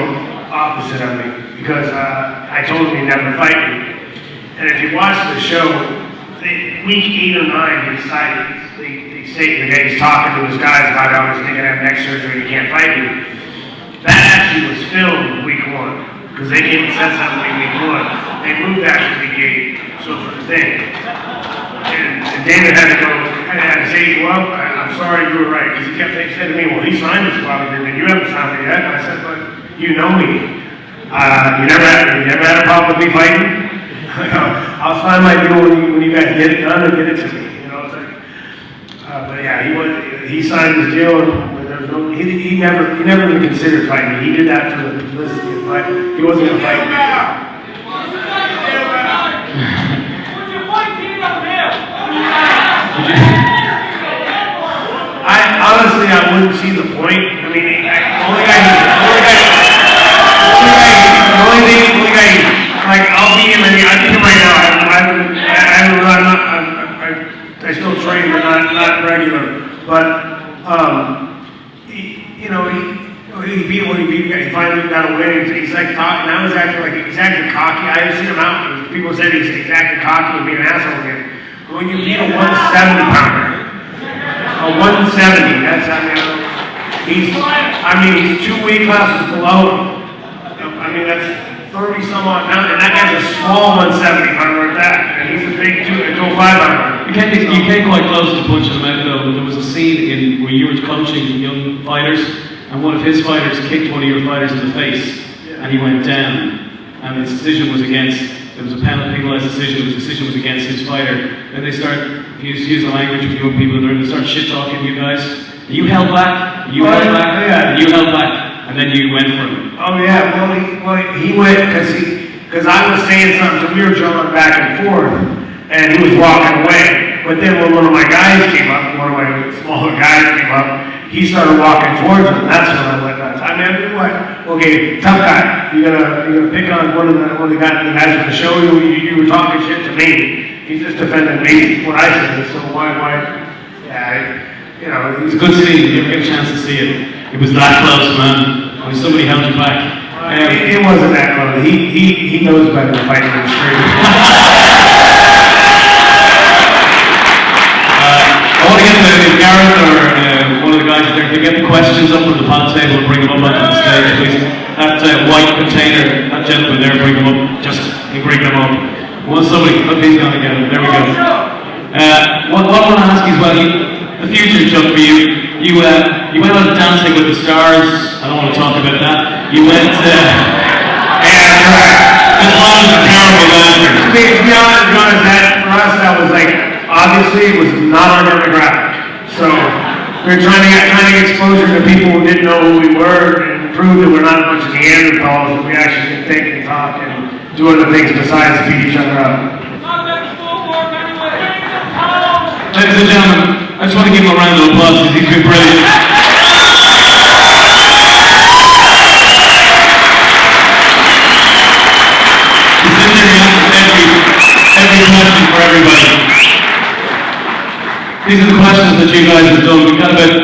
opposite of me because I told him he'd never fight me. And if you watch the show, week 8 or 9, he decided they say that he's talking to his guys about how he's going to have neck surgery and he can't fight me. That actually was filmed week 1 because they came and said something week 1. They moved that to week 8. So for the thing. And David had to say, well, I'm sorry, you were right, because he kept saying to me, well, he signed this while agreement, you haven't signed it yet. And I said, but you know me. You never had a problem with me fighting? I'll sign my deal when you guys get it done and get it to me. You know, it's like, but yeah, he signed his deal, and there was no, he never even considered fighting me. He did that for the publicity of fight. He wasn't going to fight me. Honestly, I wouldn't see the point. I mean, the only guy, like, I'll be him. I think him right now. I still train, but not regular. But he beat what he beat. He finally got a win. He's like talking. Now he's acting cocky. I haven't seen him out. People said he's acting cocky and being an asshole again. But when you beat a 170 pounder. A 170, that's, he's 2 weight classes below him. I mean, that's 30 some odd pounds, and that guy's a small 170 pounder at that, and he's a big 205 pounder. You came quite close to punching him out though. There was a scene where you were coaching young fighters, and one of his fighters kicked one of your fighters in the face, and he went down, and the decision was against, there was a penalized decision, the decision was against his fighter. Then they start, if you use the language with young people, they start shit talking to you guys. You held back, you held back, and then you went for him. Oh yeah, well he went because I was saying something, so we were jumping back and forth, and he was walking away. But then when one of my guys came up, one of my smaller guys came up, he started walking towards him. That's when I went nuts. I mean, what? Okay, tough guy. You're gonna pick on one of the guys at the show. You were talking shit to me. He's just defending me, what I said, so why, It's a good scene, you ever get a chance to see it. It was that close, man. When somebody held you back. It wasn't that close. He knows better than fighting in the street. I want to get if Gareth or one of the guys there can get the questions up from the pod table and bring them up onto the stage, please. That white container, that gentleman there, bring them up. Just bring them up. Once somebody, he's gonna get it. There we go. What I want to ask you as well, the future, Chuck, for you. You went on Dancing with the Stars. I don't want to talk about that. You went. Yeah, correct. As long as a terrible dancer. To be honest, that for us, that was like obviously it was not our demographic. So we were trying to get exposure to people who didn't know who we were and prove that we're not a bunch of Neanderthals, that we actually can think and talk and do other things besides beat each other up. Ladies and gentlemen, I just want to give him a round of applause because he's been brilliant. He's in there answering every question for everybody. These are the questions that you guys have done. We've got about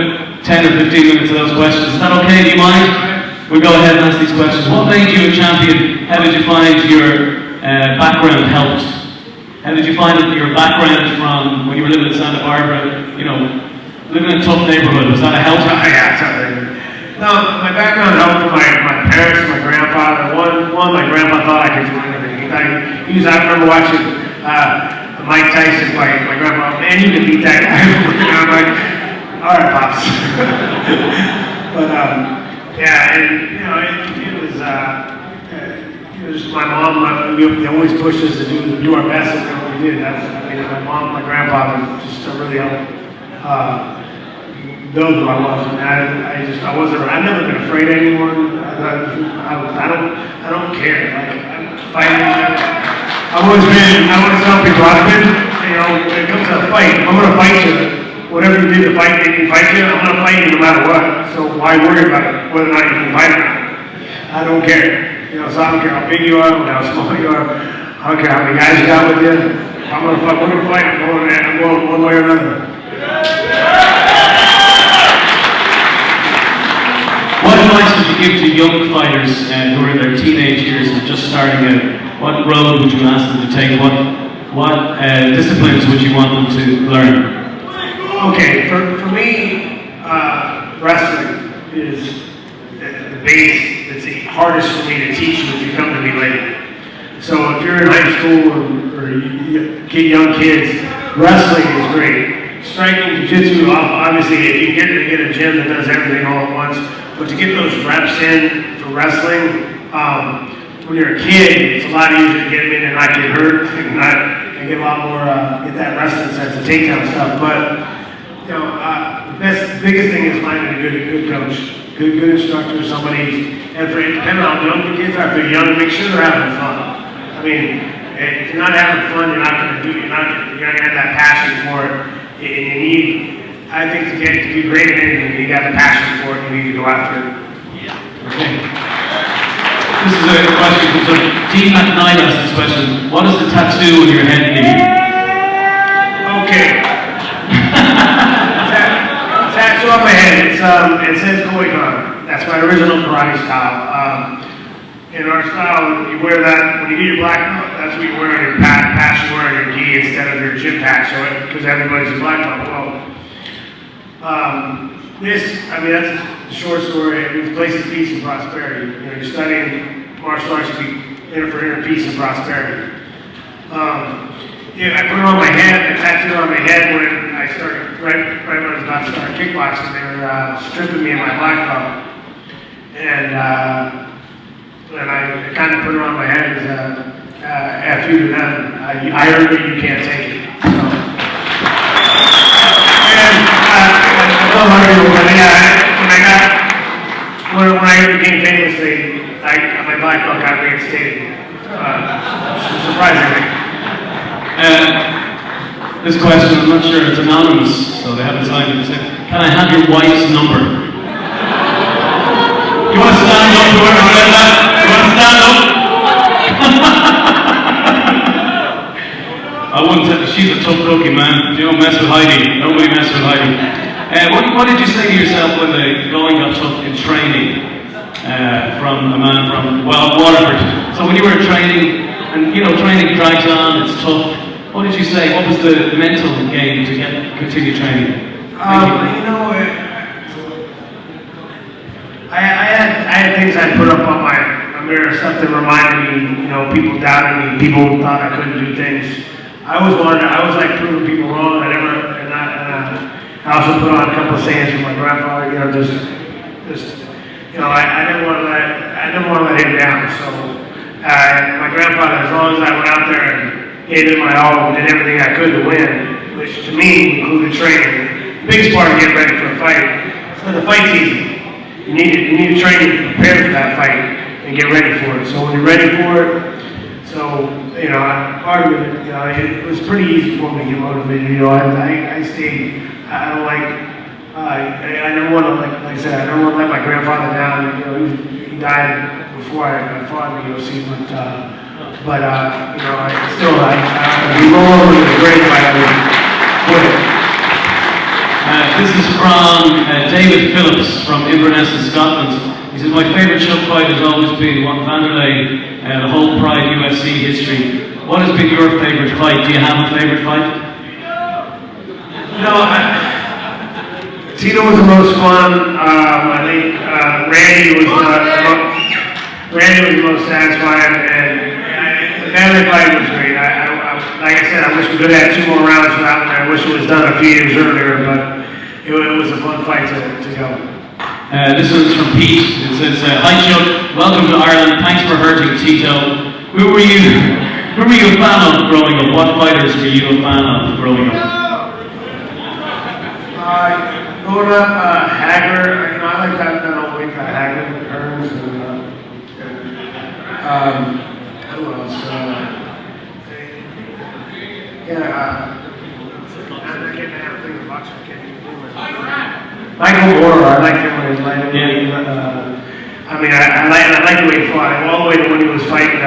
10 or 15 minutes of those questions. Is that okay? Do you mind? We'll go ahead and ask these questions. What made you a champion? How did you find your background helped? How did you find that your background from when you were living in Santa Barbara, living in a tough neighborhood, was that a help? Yeah, something. No, my background helped from my parents, my grandfather. One, my grandpa thought I could do anything. I remember watching Mike Tyson fight. My grandpa, man, you can beat that guy. I'm like, all right, pops. But yeah, and it was just my mom. They always pushed us to do our best at what we did. My mom, my grandfather, just really helped build who I was. And I wasn't. I've never been afraid of anyone. I don't care. Like I'm fighting. I always tell people I've been. When it comes to a fight, if I'm gonna fight you. Whatever you did to fight you, I'm going to fight you no matter what. So why worry about it, whether or not you can fight or not? I don't care. So I don't care how big you are, how small you are. I don't care how many guys you got with you. I'm going to fight, I'm going one way or another. What advice would you give to young fighters who are in their teenage years and just starting out? What road would you ask them to take? What disciplines would you want them to learn? Okay, for me, wrestling is the base. It's the hardest for me to teach you if you come to me later. So if you're in high school or you get young kids, wrestling is great. Striking, jiu-jitsu, obviously if you get a gym that does everything all at once, but to get those reps in for wrestling, when you're a kid, it's a lot easier to get them in and not get hurt and get a lot more, get that wrestling sense, the takedown stuff. But, you know, the biggest thing is finding a good coach, good instructor, somebody, and depending on how young the kids are, if they're young, make sure they're having fun. I mean, if you're not having fun, you're not going to have that passion for it. And you need, I think, to be great at anything, you got the passion for it. You need to go after it. Okay. This is a question from Dean McKnight asked this question. What does the tattoo on your head mean? Okay. Tattoo on my head. It says Koikan. That's my original karate style. In our style, you wear that, when you get your black belt, that's what you wear on your patch, you wear on your gi instead of your gym patch, because everybody's a black belt. Well, that's a short story. It's a place of peace and prosperity. You know, you're studying martial arts to be for inner peace and prosperity. I put it on my head, I tattooed it on my head when I started, right when I was about to start kickboxing, they were stripping me of my black belt. And I kind of put it on my head as F you to them. I heard that you can't take it. So. And I don't know people, but when I became famous, my black belt got reinstated. Surprisingly. This question, I'm not sure, it's anonymous, so they haven't signed it. Can I have your wife's number? You want to stand up, whoever said that? You want to stand up? I wouldn't say, she's a tough cookie, man. You don't mess with Heidi. Nobody mess with Heidi. What did you say to yourself when the going got tough in training from a man from, Waterford? So when you were training, and training drags on, it's tough. What did you say? What was the mental game to continue training? I had things I put up on my mirror, stuff that reminded me, people doubted me, people thought I couldn't do things. I was like proving people wrong. I also put on a couple of sayings from my grandfather, I never want to let him down. So my grandfather, as long as I went out there and gave it my all, did everything I could to win, which to me included training. The biggest part of getting ready for a fight. So the fight's easy. You need to train to prepare for that fight and get ready for it. So when you're ready for it, part of it, it was pretty easy for me to get motivated. I stayed. I don't like. I never want to like I said. I never want to let my grandfather down. He died before I fought in the UFC, but we roll over to the grave. I would quit. This is from David Phillips from Inverness in Scotland. He says, my favourite show fight has always been Juan Vanderlei, the whole Pride UFC history. What has been your favourite fight? Do you have a favourite fight? No, Tito was the most fun. I think Randy was the most satisfying, and the Vanderlei fight was great. Like I said, I wish we could have had 2 more rounds for that one. I wish it was done a few years earlier, but it was a fun fight to go. This one's from Pete. It says, hi Chuck, welcome to Ireland. Thanks for hurting Tito. Who were you a fan of growing up? What fighters were you a fan of growing up? Growing up, Hagler. I like that old weight guy, Hagler, Hearns, and who else? Michael Moore, I liked him when he was light. I like the way he fought. All the way to when he was fighting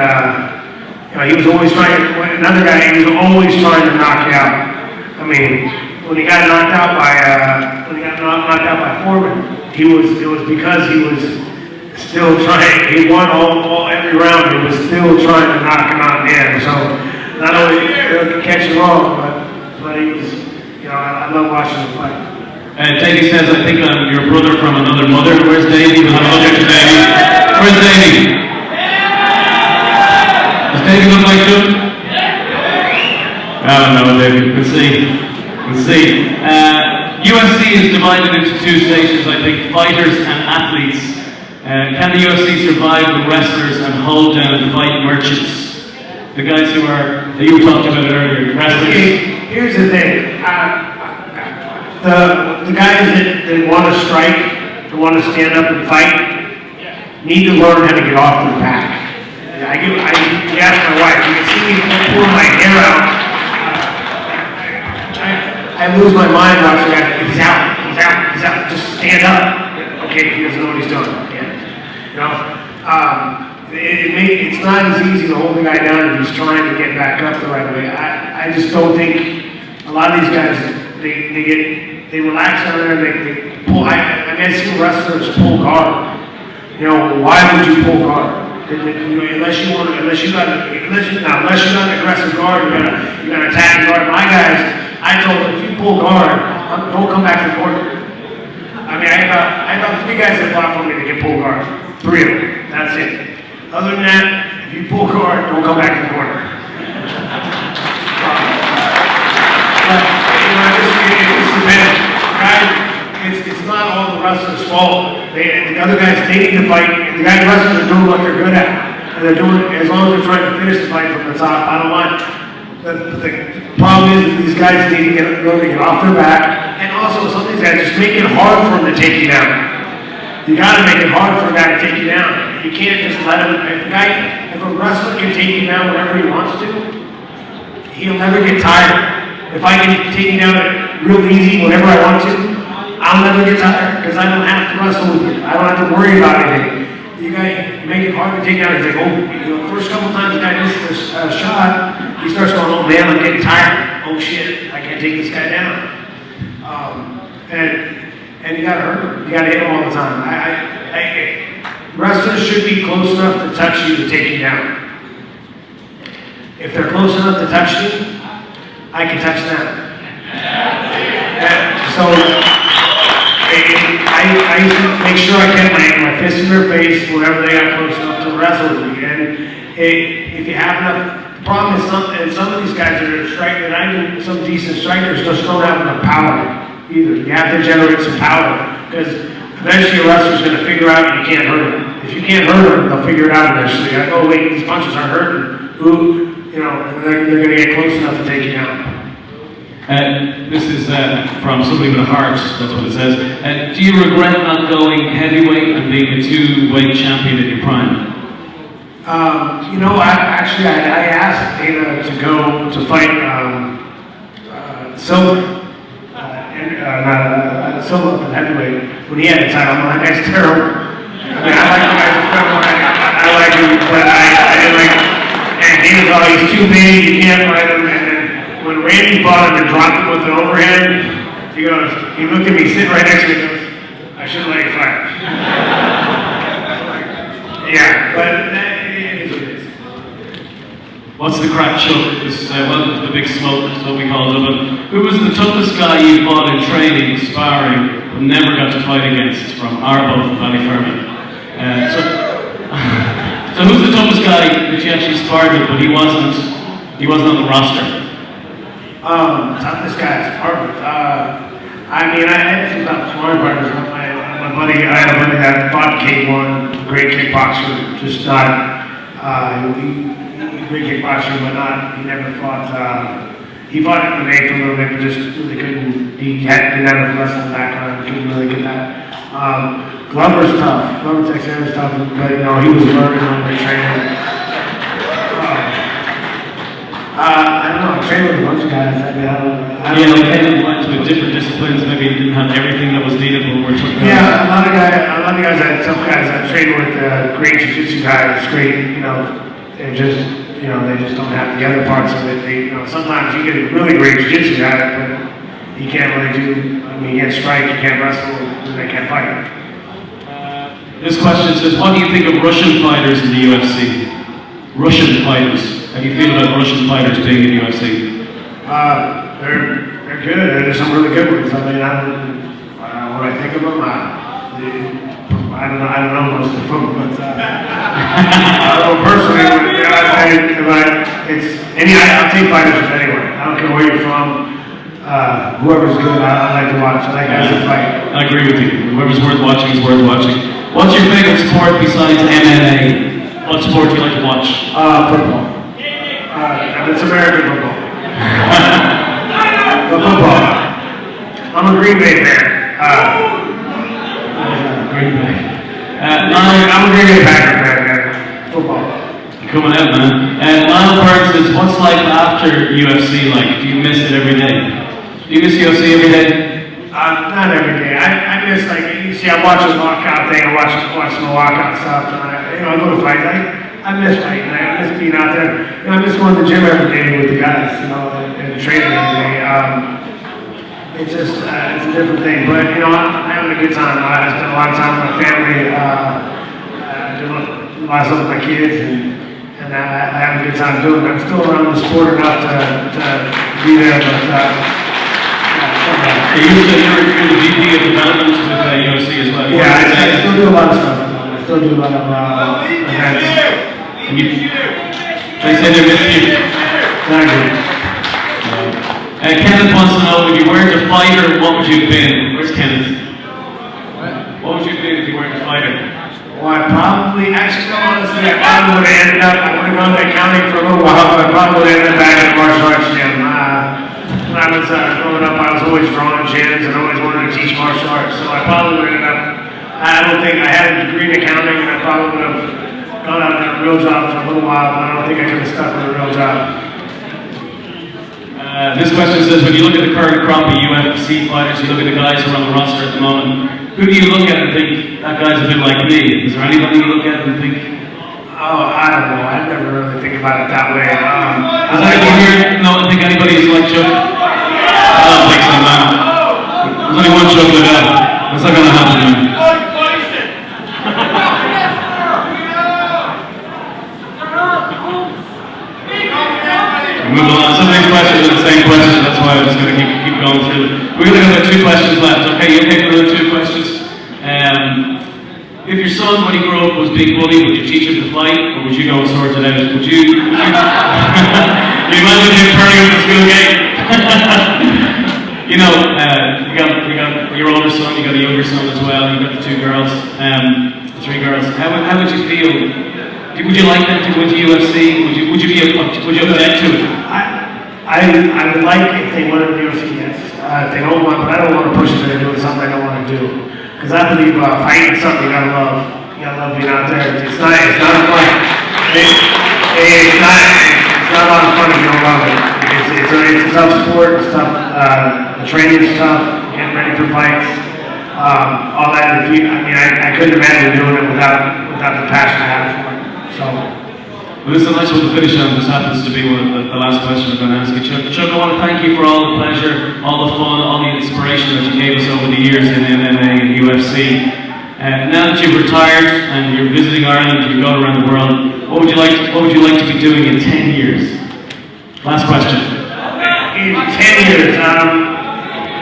You know, he was always trying to, another guy, he was always trying to knock you out. I mean, when he got knocked out by Foreman, it was because he was still trying, he won every round, he was still trying to knock him out in the end. So, not only did he catch him off, but he was, you know, I love watching him fight. Davey says, I think I'm your brother from another mother. Where's Davey? We'll have a look at you, Davey. Where's Davey? Does Davey look like you? I don't know, Davey. We'll see. We'll see. UFC is divided into two stations, I think, fighters and athletes. Can the UFC survive the wrestlers and hold down fight merchants? The guys who you were talking about earlier, wrestlers. Here's the thing. The guys that want to strike, that want to stand up and fight, need to learn how to get off their back. You ask my wife, you can see me pull my hair out. I lose my mind watching that. He's out. Just stand up. Okay, he doesn't know what he's doing. You know, it's not as easy to hold the guy down if he's trying to get back up the right way. I just don't think a lot of these guys they relax on there. They pull. I mean, I see wrestlers pull guard. You know, why would you pull guard? Unless you got an aggressive guard, you're gonna attack the guard. My guys, I told them, if you pull guard, don't come back to the corner. I mean, I got 3 guys that fought for me that can pull guard. 3 of them. That's it. Other than that, if you pull guard, don't come back to the corner. It's not all the wrestlers' fault. The other guys, they need to fight. The guys wrestlers are doing what they're good at. And they're doing it as long as they're trying to finish the fight from the top. I don't want. The problem is that these guys need to learn to get off their back. And also, some of these guys just make it hard for them to take you down. You gotta make it hard for a guy to take you down. You can't just let him. If a wrestler can take you down whenever he wants to, he'll never get tired. If I can take you down real easy whenever I want to, I'll never get tired because I don't have to wrestle with you. I don't have to worry about anything. You guys make it hard to take down. He's like, first couple times the guy misses a shot, he starts going, oh man, I'm getting tired. Oh shit, I can't take this guy down. And you gotta hurt him. You gotta hit him all the time. Wrestlers should be close enough to touch you to take you down. If they're close enough to touch you, I can touch them. I used to make sure I kept my fist in their face whenever they got close enough to wrestle with me. And if you have enough, the problem is some of these guys that are striking, and I do some decent strikers just don't have enough power either. You have to generate some power because eventually a wrestler's going to figure out you can't hurt him. If you can't hurt him, they'll figure it out eventually. Like, oh wait, these punches aren't hurting. They're going to get close enough to take you down. This is from somebody with a heart, that's what it says. Do you regret not going heavyweight and being a 2-weight champion in your prime? I asked Dana to go to fight Silver. Silver up in heavyweight when he had the title. I'm like, that's terrible. I mean, I like the guys incredible. I like him, but I didn't like him. And he was all, he's too big, you can't fight him. And then when Randy fought him and dropped him with an overhand, he looked at me sitting right next to me and goes, I shouldn't let you fight. Yeah, but it is what it is. What's the crack choke? The big smoke is what we call it. But who was the toughest guy you fought in training, sparring, but never got to fight against from Arbo from Ballyfermot? So who's the toughest guy that you actually sparred with, but he wasn't on the roster? Toughest guy is Arbo. I had some tough sparring partners. I had a buddy that fought K1, great kickboxer, just not. Great kickboxer, but not. He never fought. He fought MMA for a little bit, but just really couldn't. He didn't have a wrestling background. Couldn't really get that. Glover's tough. Glover Texas tough, but he was learning on the training. I don't know. I trained with a bunch of guys. With different disciplines. Maybe you didn't have everything that was needed, but we're talking about. A lot of guys. Tough guys. I trained with great jiu-jitsu guys. Great, and just. you know, they just don't have the other parts of it. They, you know, sometimes you get a really great jiu-jitsu at it, but you can't really do, I mean, you can't strike, you can't wrestle, and they can't fight. This question says, what do you think of Russian fighters in the UFC? Russian fighters. How do you feel about Russian fighters being in the UFC? They're good. There's some really good ones. I mean, when I think of them, I don't know most of them, but I don't know personally. I'll take fighters from anywhere. I don't care where you're from. Whoever's good, I like to watch. I like guys to fight. I agree with you. Whoever's worth watching is worth watching. What's your favorite sport besides MMA? What sport do you like to watch? Football. It's American football. The football. I'm a Green Bay fan. Green Bay. I'm a Green Bay Packer fan, man. Football. You're coming out, man. Lionel Bird says, what's life after UFC like? Do you miss it every day? Do you miss UFC every day? Not every day. I miss, like, you see, I watch the walkout thing, I watch the walkout stuff, and I go to fights. I miss fighting, I miss being out there. You know, I miss going to the gym every day with the guys, you know, and training every day. It's just, it's a different thing, but, you know, I'm having a good time. I spend a lot of time with my family, doing a lot of stuff with my kids, and I have a good time doing it. I'm still around the sport enough to be there, but, you're the VP of development with UFC as well. Yeah, I still do a lot of stuff. I still do a lot of events. And they say they miss you. Thank you. Kenneth wants to know, if you weren't a fighter, what would you have been? Where's Kenneth? What would you have been if you weren't a fighter? Well, I probably, actually, honestly, I probably would have ended up, I would have gone to accounting for a little while, but I probably would have ended up back at the martial arts gym. When I was growing up, I was always drawing gyms and always wanted to teach martial arts, so I probably would have ended up, I don't think I had a degree in accounting, and I probably would have gone out and done a real job for a little while, but I don't think I could have stuck with a real job. This question says, when you look at the current crop of UFC fighters, you look at the guys who are on the roster at the moment, who do you look at and think, that guy's a bit like me? Is there anybody you look at and think? Oh, I don't know. I never really think about it that way. Does anyone here think anybody is like Chuck? I don't think so, man. There's only one Chuck Liddell. That's not going to happen, man. Move on. Some of these questions are the same questions, that's why I'm just going to keep going through. We're going to have 2 questions left. Okay, you take another 2 questions. If your son, when he grew up, was being bullied, would you teach him to fight, or would you go and sort it out? Would you you imagine him turning up the school gate? You know, you got your older son, you got a younger son as well, you got the 2 girls, 3 girls. How would you feel? Would you like them to go into UFC? Would you object to it? I would like if they wanted to UFC, yes. If they don't want, but I don't want to push them into doing something I don't want to do. Because I believe fighting is something you gotta love. You gotta love being out there. It's not fun. It's not a lot of fun if you don't love it. It's a tough sport. It's tough. The training is tough. Getting ready for fights. All that. I couldn't imagine doing it without the passion I have for it. So. Well, this is a nice one to finish on. This happens to be one of the last questions I'm going to ask you, Chuck. Chuck, I want to thank you for all the pleasure, all the fun, all the inspiration that you gave us over the years in MMA and UFC. Now that you've retired and you're visiting Ireland, you've gone around the world, what would you like to be doing in 10 years? Last question. In 10 years,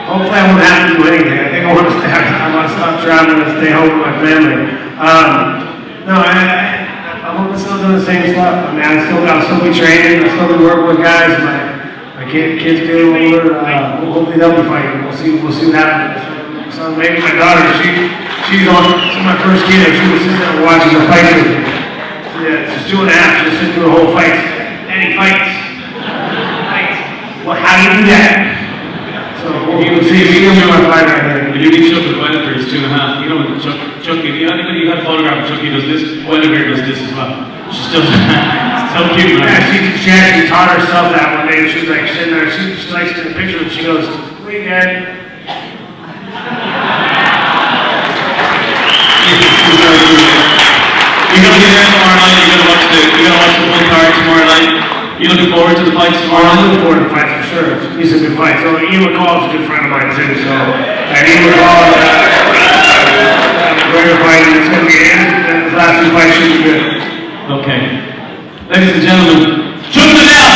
hopefully I won't have to do anything. I think I want to stop traveling and stay home with my family. I'm still doing the same stuff. I mean, I'll still be training. I'll still be working with guys. My kids get older. Hopefully they'll be fighting. We'll see what happens. So maybe my daughter, she's my first kid. She was sitting there watching the fight with me. Yeah, she's 2 and a half. She's sitting through the whole fight. Daddy fights. Well, how do you do that? So we'll see. We'll do my fight right there. You need Chuck with Weatherbeard, he's 2 and a half. You know, Chuck, if anybody you had a photograph of Chucky does this, Weatherbeard does this as well. She's still, so cute, right? Yeah, she actually taught herself that one day. She was like sitting there, she likes to take a picture and she goes, "Wait, Dad." You're gonna be there tomorrow night. You're gonna watch the full card tomorrow night. You looking forward to the fights tomorrow I'm night? looking forward to the fights for sure. These are good fights. So Ian McCall is a good friend of mine too. So Ian McCall, great fight. It's gonna be the last two fights should be good. Okay. Ladies and gentlemen, shoot them down!